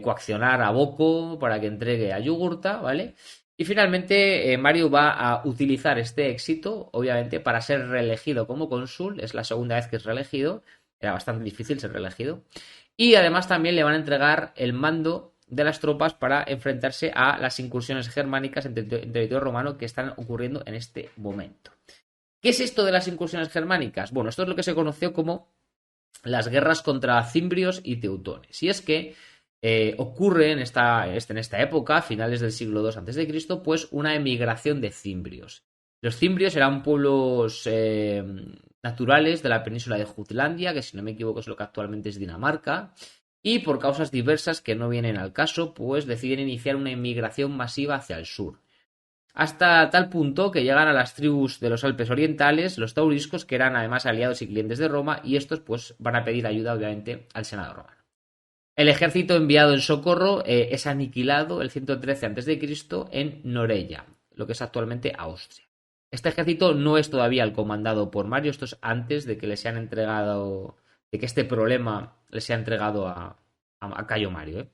coaccionar a Boko para que entregue a Yugurta, ¿vale? Y finalmente Mario va a utilizar este éxito, obviamente, para ser reelegido como cónsul. Es la segunda vez que es reelegido. Era bastante difícil ser reelegido. Y además también le van a entregar el mando de las tropas para enfrentarse a las incursiones germánicas en territorio romano que están ocurriendo en este momento. ¿Qué es esto de las incursiones germánicas? Bueno, esto es lo que se conoció como las guerras contra cimbrios y teutones. Y es que ocurre en esta época, a finales del siglo II a.C., pues una emigración de cimbrios. Los cimbrios eran pueblos naturales de la península de Jutlandia, que si no me equivoco es lo que actualmente es Dinamarca, y por causas diversas que no vienen al caso, pues deciden iniciar una inmigración masiva hacia el sur. Hasta tal punto que llegan a las tribus de los Alpes orientales, los tauriscos, que eran además aliados y clientes de Roma, y estos pues van a pedir ayuda, obviamente, al Senado romano. El ejército enviado en socorro es aniquilado el 113 a.C. en Noreia, lo que es actualmente Austria. Este ejército no es todavía el comandado por Mario, esto es antes de que le sean entregado, de que este problema le sea entregado a Cayo Mario.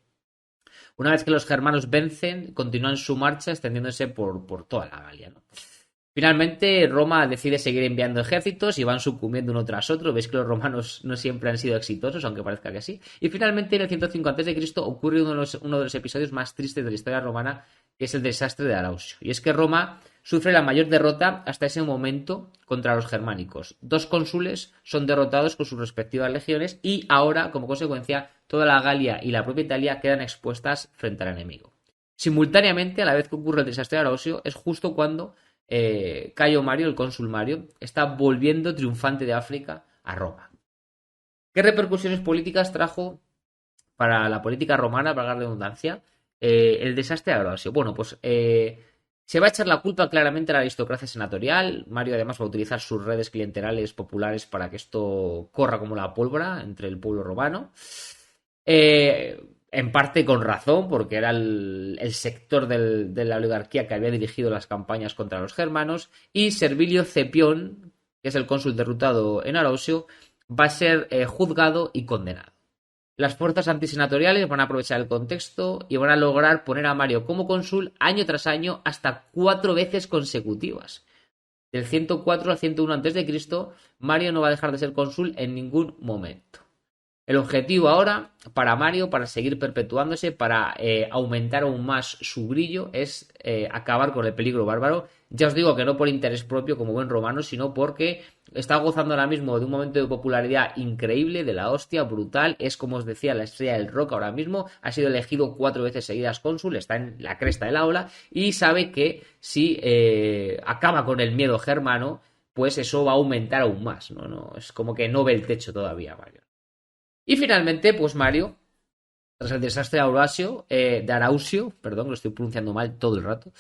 Una vez que los germanos vencen, continúan su marcha extendiéndose por toda la Galia, ¿no? Finalmente, Roma decide seguir enviando ejércitos y van sucumbiendo uno tras otro. Veis que los romanos no siempre han sido exitosos, aunque parezca que sí. Y finalmente, en el 105 a.C., ocurre uno de los episodios más tristes de la historia romana, que es el desastre de Arausio. Y es que Roma sufre la mayor derrota hasta ese momento contra los germánicos. 2 cónsules son derrotados con sus respectivas legiones y ahora, como consecuencia, toda la Galia y la propia Italia quedan expuestas frente al enemigo. Simultáneamente, a la vez que ocurre el desastre de Arausio, es justo cuando Cayo Mario, el cónsul Mario, está volviendo triunfante de África a Roma. ¿Qué repercusiones políticas trajo para la política romana, para la redundancia, el desastre de Arausio? Bueno, pues se va a echar la culpa claramente a la aristocracia senatorial. Mario además va a utilizar sus redes clienterales populares para que esto corra como la pólvora entre el pueblo romano. En parte con razón, porque era el sector de la oligarquía que había dirigido las campañas contra los germanos, y Servilio Cepión, que es el cónsul derrotado en Arausio, va a ser juzgado y condenado. Las fuerzas antisenatoriales van a aprovechar el contexto y van a lograr poner a Mario como cónsul año tras año hasta 4 veces consecutivas. Del 104 al 101 a.C., Mario no va a dejar de ser cónsul en ningún momento. El objetivo ahora para Mario, para seguir perpetuándose, para aumentar aún más su brillo, es acabar con el peligro bárbaro. Ya os digo que no por interés propio como buen romano, sino porque está gozando ahora mismo de un momento de popularidad increíble, de la hostia, brutal. Es, como os decía, la estrella del rock ahora mismo. Ha sido elegido 4 veces seguidas cónsul, está en la cresta de la ola y sabe que si acaba con el miedo germano, pues eso va a aumentar aún más. No, es como que no ve el techo todavía, Mario. Y finalmente, pues Mario, tras el desastre de Arausio, perdón, lo estoy pronunciando mal todo el rato,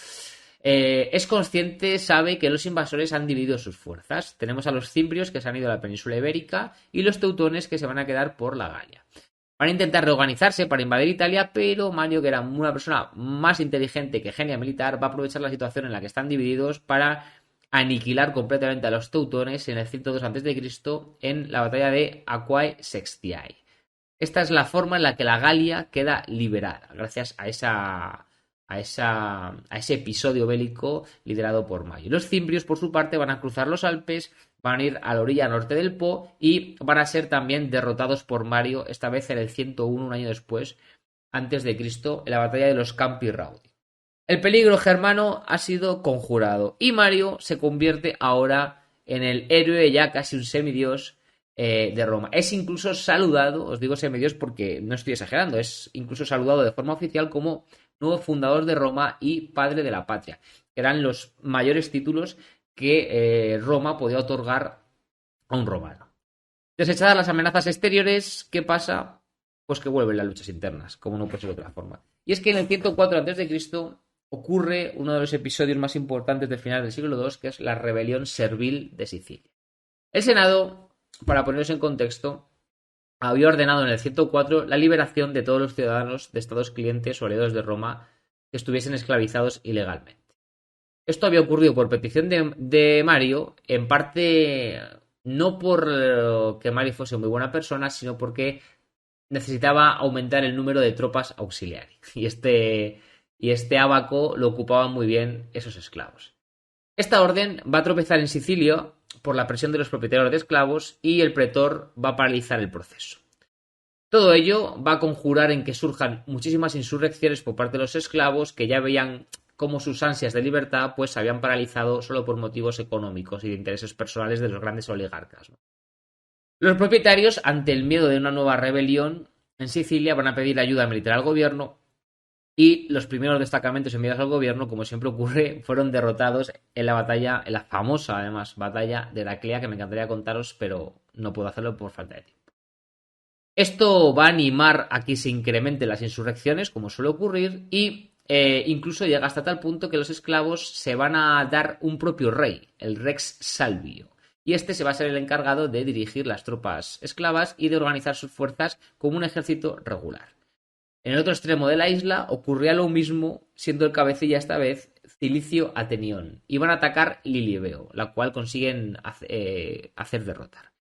es consciente, sabe que los invasores han dividido sus fuerzas. Tenemos a los cimbrios que se han ido a la península ibérica y los teutones que se van a quedar por la Galia. Van a intentar reorganizarse para invadir Italia, pero Mario, que era una persona más inteligente que genia militar, va a aprovechar la situación en la que están divididos para aniquilar completamente a los teutones en el 102 a.C. en la batalla de Aquae Sextiae. Esta es la forma en la que la Galia queda liberada, gracias a a ese episodio bélico liderado por Mario. Los cimbrios, por su parte, van a cruzar los Alpes, van a ir a la orilla norte del Po y van a ser también derrotados por Mario, esta vez en el 101, un año después, antes de Cristo, en la batalla de los Campi Raudi. El peligro germano ha sido conjurado y Mario se convierte ahora en el héroe, ya casi un semidios, de Roma. Es incluso saludado, os digo semidios porque no estoy exagerando, es incluso saludado de forma oficial como nuevo fundador de Roma y padre de la patria, que eran los mayores títulos que Roma podía otorgar a un romano. Desechadas las amenazas exteriores, ¿qué pasa? Pues que vuelven las luchas internas, como no puede ser de otra forma. Y es que en el 104 a.C. ocurre uno de los episodios más importantes del final del siglo II, que es la rebelión servil de Sicilia. El Senado, para poneros en contexto, había ordenado en el 104 la liberación de todos los ciudadanos de estados clientes o aliados de Roma que estuviesen esclavizados ilegalmente. Esto había ocurrido por petición de Mario, en parte no por que Mario fuese muy buena persona, sino porque necesitaba aumentar el número de tropas auxiliares. Y este ábaco lo ocupaban muy bien esos esclavos. Esta orden va a tropezar en Sicilia por la presión de los propietarios de esclavos y el pretor va a paralizar el proceso. Todo ello va a conjurar en que surjan muchísimas insurrecciones por parte de los esclavos que ya veían cómo sus ansias de libertad pues se habían paralizado solo por motivos económicos y de intereses personales de los grandes oligarcas, ¿no? Los propietarios, ante el miedo de una nueva rebelión en Sicilia, van a pedir ayuda militar al gobierno y los primeros destacamentos enviados al gobierno, como siempre ocurre, fueron derrotados en la batalla, en la famosa además batalla de Heraclea, que me encantaría contaros, pero no puedo hacerlo por falta de tiempo. Esto va a animar a que se incrementen las insurrecciones, como suele ocurrir, y incluso llega hasta tal punto que los esclavos se van a dar un propio rey, el Rex Salvio. Y este se va a ser el encargado de dirigir las tropas esclavas y de organizar sus fuerzas como un ejército regular. En el otro extremo de la isla ocurría lo mismo, siendo el cabecilla esta vez Cilicio Atenión. Iban a atacar Lilibeo, la cual consiguen hacer derrotar.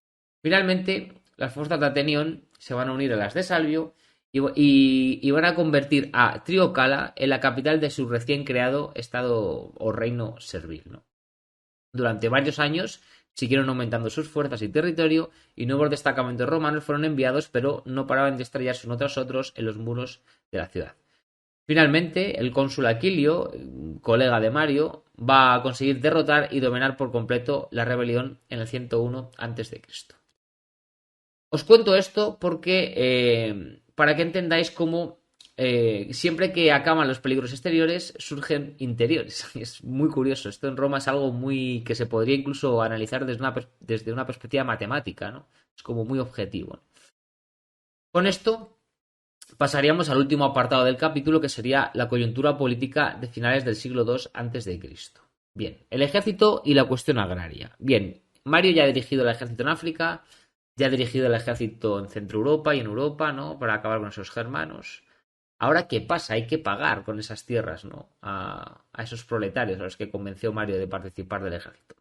Finalmente, las fuerzas de Atenión se van a unir a las de Salvio y van a convertir a Triocala en la capital de su recién creado estado o reino servil, ¿no? Durante varios años siguieron aumentando sus fuerzas y territorio y nuevos destacamentos romanos fueron enviados, pero no paraban de estrellarse unos tras otros en los muros de la ciudad. Finalmente, el cónsul Aquilio, colega de Mario, va a conseguir derrotar y dominar por completo la rebelión en el 101 a.C. Os cuento esto porque para que entendáis cómo siempre que acaban los peligros exteriores surgen interiores. Es muy curioso. Esto en Roma es algo muy que se podría incluso analizar desde una perspectiva matemática, ¿no? Es como muy objetivo. Con esto pasaríamos al último apartado del capítulo, que sería la coyuntura política de finales del siglo II a.C. Bien, el ejército y la cuestión agraria. Bien, Mario ya ha dirigido el ejército en África, ya ha dirigido el ejército en Centro Europa y en Europa, ¿no? Para acabar con esos germanos. Ahora, ¿qué pasa? Hay que pagar con esas tierras, ¿no? A esos proletarios a los que convenció Mario de participar del ejército.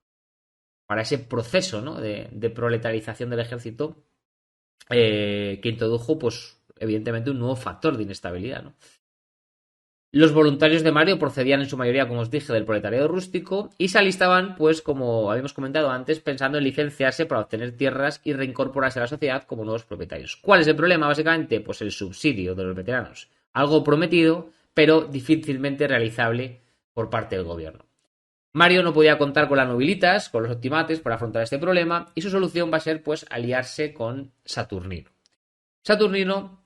Para ese proceso, ¿no? de proletarización del ejército que introdujo, pues, evidentemente, un nuevo factor de inestabilidad, ¿no? Los voluntarios de Mario procedían en su mayoría, como os dije, del proletariado rústico y se alistaban, pues, como habíamos comentado antes, pensando en licenciarse para obtener tierras y reincorporarse a la sociedad como nuevos propietarios. ¿Cuál es el problema, básicamente? Pues el subsidio de los veteranos. Algo prometido, pero difícilmente realizable por parte del gobierno. Mario no podía contar con las nobilitas, con los optimates, para afrontar este problema, y su solución va a ser, pues, aliarse con Saturnino. Saturnino,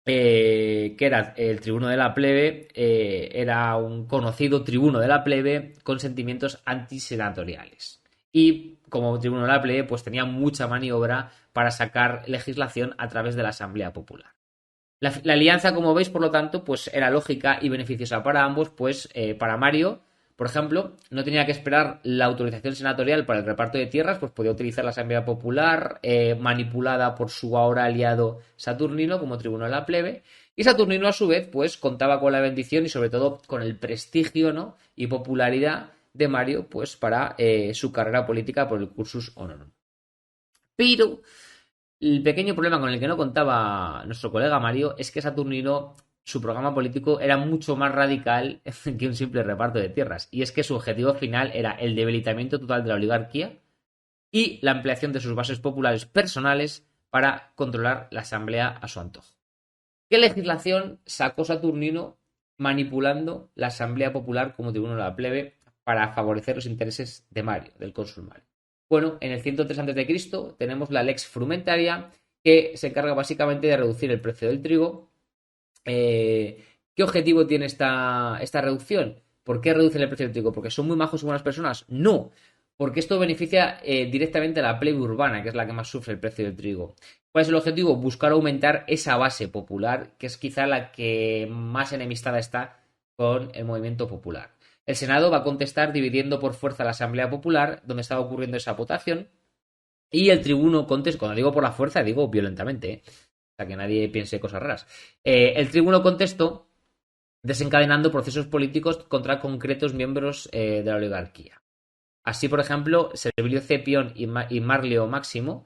que era el tribuno de la plebe, era un conocido tribuno de la plebe con sentimientos antisenatoriales. Y como tribuno de la plebe, pues tenía mucha maniobra para sacar legislación a través de la Asamblea Popular. La alianza, como veis, por lo tanto, pues era lógica y beneficiosa para ambos, pues para Mario, por ejemplo, no tenía que esperar la autorización senatorial para el reparto de tierras, pues podía utilizar la Asamblea Popular, manipulada por su ahora aliado Saturnino como tribuno de la plebe, y Saturnino a su vez pues contaba con la bendición y sobre todo con el prestigio, ¿no? y popularidad de Mario pues para su carrera política por el cursus honorum. Pero el pequeño problema con el que no contaba nuestro colega Mario es que Saturnino su programa político era mucho más radical que un simple reparto de tierras. Y es que su objetivo final era el debilitamiento total de la oligarquía y la ampliación de sus bases populares personales para controlar la asamblea a su antojo. ¿Qué legislación sacó Saturnino manipulando la asamblea popular como tribuno de la plebe para favorecer los intereses de Mario, del cónsul Mario? Bueno, en el 103 a.C. tenemos la Lex Frumentaria, que se encarga básicamente de reducir el precio del trigo. ¿Qué objetivo tiene esta reducción? ¿Por qué reducen el precio del trigo? ¿Porque son muy majos y buenas personas? No, porque esto beneficia directamente a la plebe urbana, que es la que más sufre el precio del trigo. ¿Cuál es el objetivo? Buscar aumentar esa base popular, que es quizá la que más enemistada está con el movimiento popular. El Senado va a contestar dividiendo por fuerza la Asamblea Popular, donde estaba ocurriendo esa votación, y el tribuno contesta, cuando digo por la fuerza, digo violentamente, o sea, que nadie piense cosas raras. El tribuno contestó desencadenando procesos políticos contra concretos miembros de la oligarquía. Así, por ejemplo, Servilio Cepión y Marlio Máximo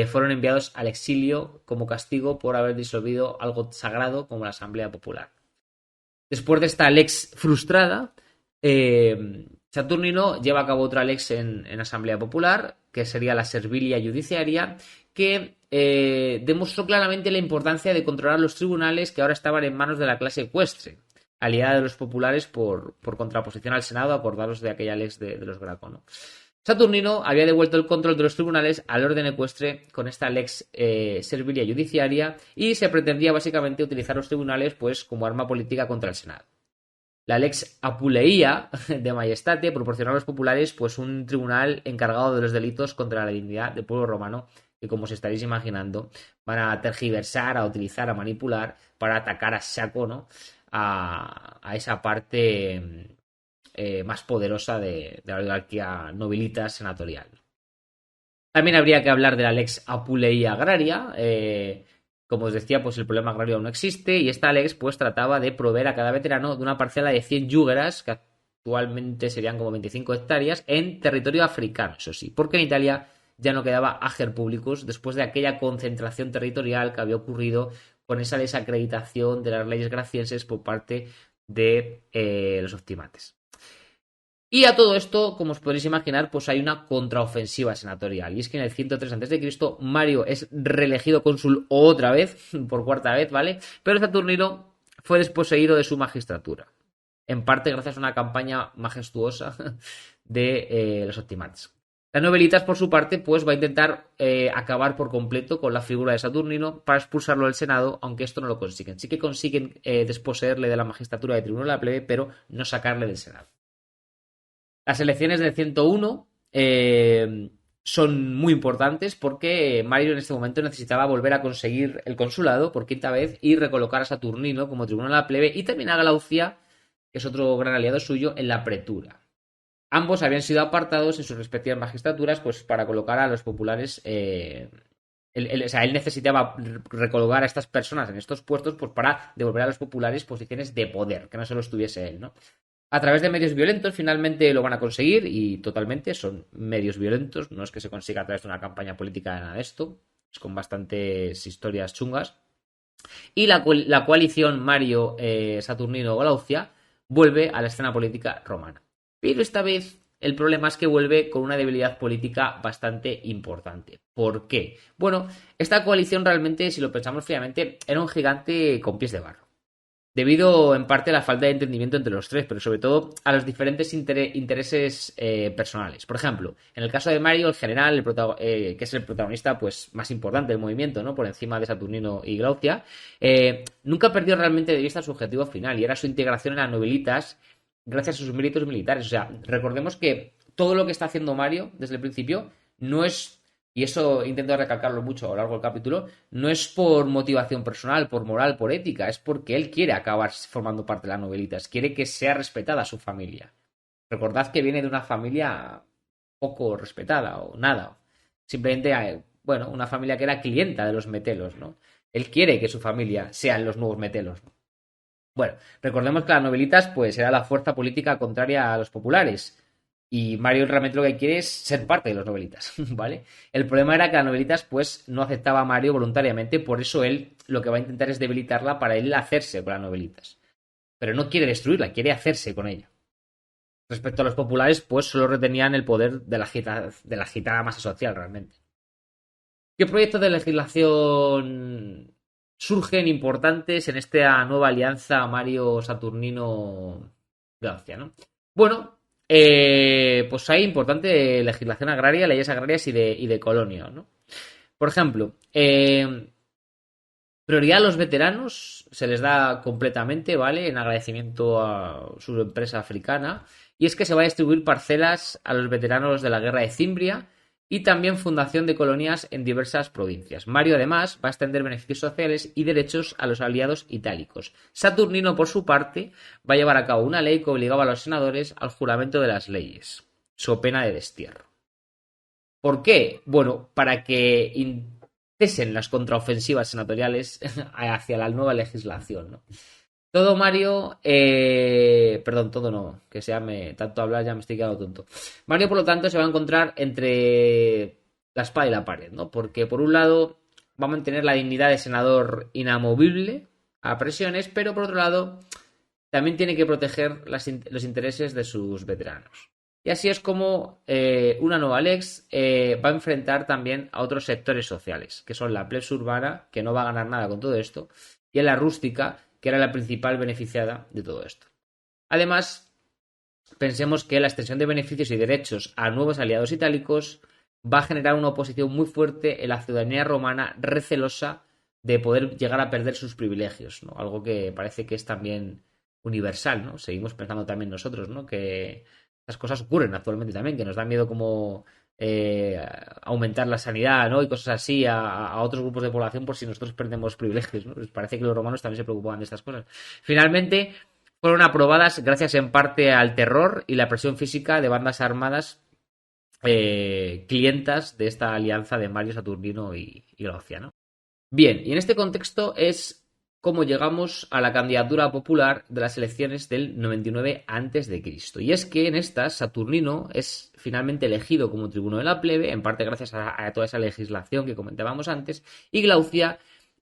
fueron enviados al exilio como castigo por haber disolvido algo sagrado como la Asamblea Popular. Después de esta lex frustrada, Saturnino lleva a cabo otra lex en Asamblea Popular, que sería la Servilia Judiciaria, que demostró claramente la importancia de controlar los tribunales que ahora estaban en manos de la clase ecuestre, aliada de los populares por contraposición al Senado, acordaros de aquella lex de los Graco, ¿no? Saturnino había devuelto el control de los tribunales al orden ecuestre con esta lex Servilia Judiciaria y se pretendía básicamente utilizar los tribunales pues como arma política contra el Senado. La lex Apuleia de Majestate proporcionó a los populares pues un tribunal encargado de los delitos contra la dignidad del pueblo romano que, como os estaréis imaginando, van a tergiversar, a utilizar, a manipular para atacar a saco, ¿no? a esa parte más poderosa de la oligarquía nobilita senatorial. También habría que hablar de la lex Apuleia Agraria. Como os decía, pues el problema agrario no existe y esta lex pues trataba de proveer a cada veterano de una parcela de 100 yúgeras, que actualmente serían como 25 hectáreas, en territorio africano, eso sí, porque en Italia ya no quedaba ager publicus después de aquella concentración territorial que había ocurrido con esa desacreditación de las leyes gracienses por parte de los optimates. Y a todo esto, como os podréis imaginar, pues hay una contraofensiva senatorial. Y es que en el 103 a.C. Mario es reelegido cónsul otra vez, por cuarta vez, ¿vale? Pero Saturnino fue desposeído de su magistratura. En parte gracias a una campaña majestuosa de los optimates. Las novelitas, por su parte, pues va a intentar acabar por completo con la figura de Saturnino para expulsarlo del Senado, aunque esto no lo consiguen. Sí que consiguen desposeerle de la magistratura de tribuno de la plebe, pero no sacarle del Senado. Las elecciones del 101 son muy importantes porque Mario en este momento necesitaba volver a conseguir el consulado por quinta vez y recolocar a Saturnino como tribuno de la plebe y también a Glaucia, que es otro gran aliado suyo, en la pretura. Ambos habían sido apartados en sus respectivas magistraturas pues para colocar a los populares. Él necesitaba recolocar a estas personas en estos puestos pues para devolver a los populares posiciones de poder, que no solo estuviese él, ¿no? A través de medios violentos finalmente lo van a conseguir y totalmente son medios violentos, no es que se consiga a través de una campaña política de nada de esto, es con bastantes historias chungas. Y la coalición Mario Saturnino Glaucia vuelve a la escena política romana. Pero esta vez el problema es que vuelve con una debilidad política bastante importante. ¿Por qué? Bueno, esta coalición realmente, si lo pensamos fríamente, era un gigante con pies de barro. Debido en parte a la falta de entendimiento entre los tres, pero sobre todo a los diferentes intereses personales. Por ejemplo, en el caso de Mario, el general, que es el protagonista pues, más importante del movimiento, ¿no? Por encima de Saturnino y Glaucia, nunca perdió realmente de vista su objetivo final y era su integración en las novelitas gracias a sus méritos militares. O sea, recordemos que todo lo que está haciendo Mario desde el principio no es, y eso intento recalcarlo mucho a lo largo del capítulo, no es por motivación personal, por moral, por ética, es porque él quiere acabar formando parte de las novelitas, quiere que sea respetada su familia. Recordad que viene de una familia poco respetada o nada. Simplemente, bueno, una familia que era clienta de los metelos, ¿no? Él quiere que su familia sean los nuevos metelos, ¿no? Bueno, recordemos que las novelitas pues era la fuerza política contraria a los populares. Y Mario realmente lo que quiere es ser parte de los novelitas, ¿vale? El problema era que las novelitas pues no aceptaba a Mario voluntariamente, por eso él lo que va a intentar es debilitarla para él hacerse con las novelitas. Pero no quiere destruirla, quiere hacerse con ella. Respecto a los populares, pues solo retenían el poder de la agitada masa social realmente. ¿Qué proyectos de legislación surgen importantes en esta nueva alianza Mario-Saturnino-Gracia, ¿no? Bueno, pues hay importante legislación agraria, leyes agrarias y de colonia, ¿no? Por ejemplo, prioridad a los veteranos se les da completamente, ¿vale? En agradecimiento a su empresa africana. Y es que se va a distribuir parcelas a los veteranos de la guerra de Cimbria y también fundación de colonias en diversas provincias. Mario, además, va a extender beneficios sociales y derechos a los aliados itálicos. Saturnino, por su parte, va a llevar a cabo una ley que obligaba a los senadores al juramento de las leyes, so pena de destierro. ¿Por qué? Bueno, para que cesen las contraofensivas senatoriales hacia la nueva legislación, ¿no? Todo Mario, perdón, todo no, que se llame tanto hablar ya me estoy quedando tonto. Mario, por lo tanto, se va a encontrar entre la espada y la pared, ¿no? Porque por un lado va a mantener la dignidad de senador inamovible a presiones, pero por otro lado también tiene que proteger los intereses de sus veteranos. Y así es como una nueva Lex va a enfrentar también a otros sectores sociales, que son la plebs urbana, que no va a ganar nada con todo esto, y a la rústica, que era la principal beneficiada de todo esto. Además, pensemos que la extensión de beneficios y derechos a nuevos aliados itálicos va a generar una oposición muy fuerte en la ciudadanía romana recelosa de poder llegar a perder sus privilegios, ¿no? Algo que parece que es también universal, ¿no? Seguimos pensando también nosotros, ¿no? Que estas cosas ocurren actualmente también, que nos da miedo como aumentar la sanidad, ¿no? Y cosas así a otros grupos de población por si nosotros perdemos privilegios, ¿no? Pues parece que los romanos también se preocupaban de estas cosas. Finalmente, fueron aprobadas gracias en parte al terror y la presión física de bandas armadas clientas de esta alianza de Mario, Saturnino y Glaucia, ¿no? Bien, y en este contexto es cómo llegamos a la candidatura popular de las elecciones del 99 a.C. Y es que en estas Saturnino es finalmente elegido como tribuno de la plebe, en parte gracias a toda esa legislación que comentábamos antes, y Glaucia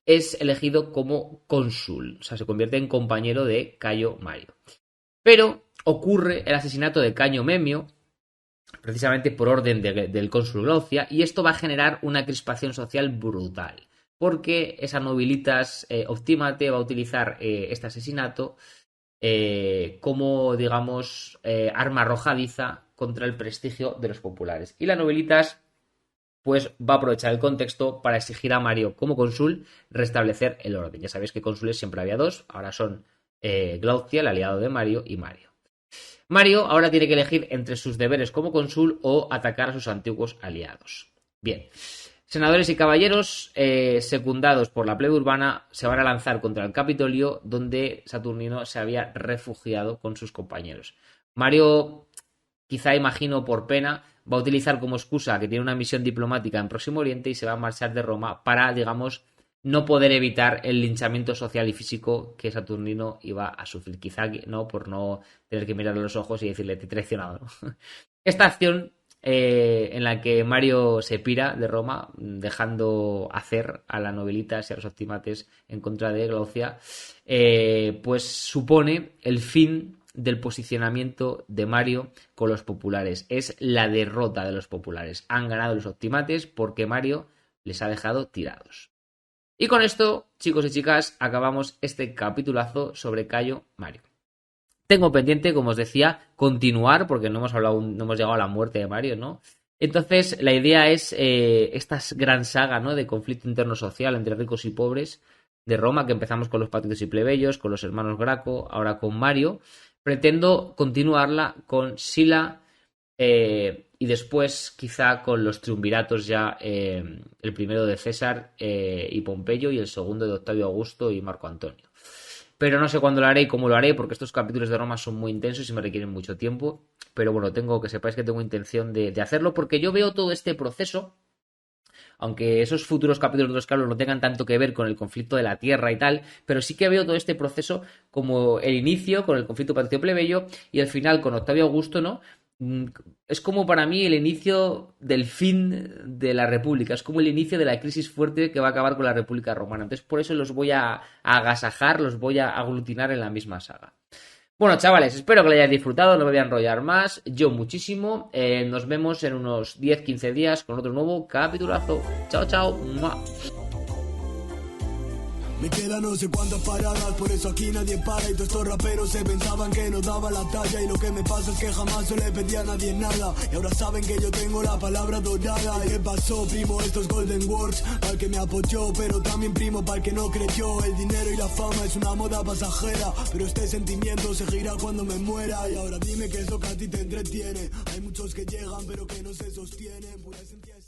es elegido como cónsul, o sea, se convierte en compañero de Cayo Mario. Pero ocurre el asesinato de Cayo Memio, precisamente por orden del cónsul Glaucia, y esto va a generar una crispación social brutal porque esa nobilitas Optimate va a utilizar este asesinato como, digamos, arma arrojadiza contra el prestigio de los populares. Y la nobilitas, pues, va a aprovechar el contexto para exigir a Mario como cónsul restablecer el orden. Ya sabéis que cónsules siempre había dos, ahora son Glaucia, el aliado de Mario, y Mario. Mario ahora tiene que elegir entre sus deberes como cónsul o atacar a sus antiguos aliados. Bien. Senadores y caballeros secundados por la plebe urbana se van a lanzar contra el Capitolio donde Saturnino se había refugiado con sus compañeros. Mario, quizá imagino por pena, va a utilizar como excusa que tiene una misión diplomática en Próximo Oriente y se va a marchar de Roma para, digamos, no poder evitar el linchamiento social y físico que Saturnino iba a sufrir. Quizá no por no tener que mirarle a los ojos y decirle te he traicionado, ¿no? Esta acción en la que Mario se pira de Roma, dejando hacer a la Novelitas y a los Optimates en contra de Glaucia, pues supone el fin del posicionamiento de Mario con los populares. Es la derrota de los populares. Han ganado los Optimates porque Mario les ha dejado tirados. Y con esto, chicos y chicas, acabamos este capitulazo sobre Cayo Mario. Tengo pendiente, como os decía, continuar, porque no hemos llegado a la muerte de Mario, ¿no? Entonces, la idea es esta gran saga, ¿no? De conflicto interno social entre ricos y pobres de Roma, que empezamos con los patricios y plebeyos, con los hermanos Graco, ahora con Mario. Pretendo continuarla con Sila y después quizá con los triunviratos ya, el primero de César y Pompeyo y el segundo de Octavio Augusto y Marco Antonio. Pero no sé cuándo lo haré y cómo lo haré, porque estos capítulos de Roma son muy intensos y me requieren mucho tiempo. Pero bueno, que sepáis que tengo intención de hacerlo, porque yo veo todo este proceso, aunque esos futuros capítulos de los Carlos no tengan tanto que ver con el conflicto de la tierra y tal, pero sí que veo todo este proceso como el inicio con el conflicto patricio plebeyo y el final con Octavio Augusto, ¿no? es como para mí el inicio del fin de la República, es como el inicio de la crisis fuerte que va a acabar con la República Romana. Entonces por eso los voy a agasajar, los voy a aglutinar en la misma saga. Bueno, chavales, espero que lo hayáis disfrutado, no me voy a enrollar más, yo muchísimo. Nos vemos en unos 10-15 días con otro nuevo capitulazo. Chao, chao. ¡Mua! Me quedan no sé cuántas paradas, por eso aquí nadie para. Y todos estos raperos se pensaban que no daba la talla. Y lo que me pasa es que jamás se le pedí a nadie nada. Y ahora saben que yo tengo la palabra dorada. ¿Qué pasó, primo? Estos Golden Words, para el que me apoyó, pero también primo para el que no creyó. El dinero y la fama es una moda pasajera, pero este sentimiento seguirá cuando me muera. Y ahora dime qué es lo que a ti te entretiene. Hay muchos que llegan pero que no se sostienen, pura esencia.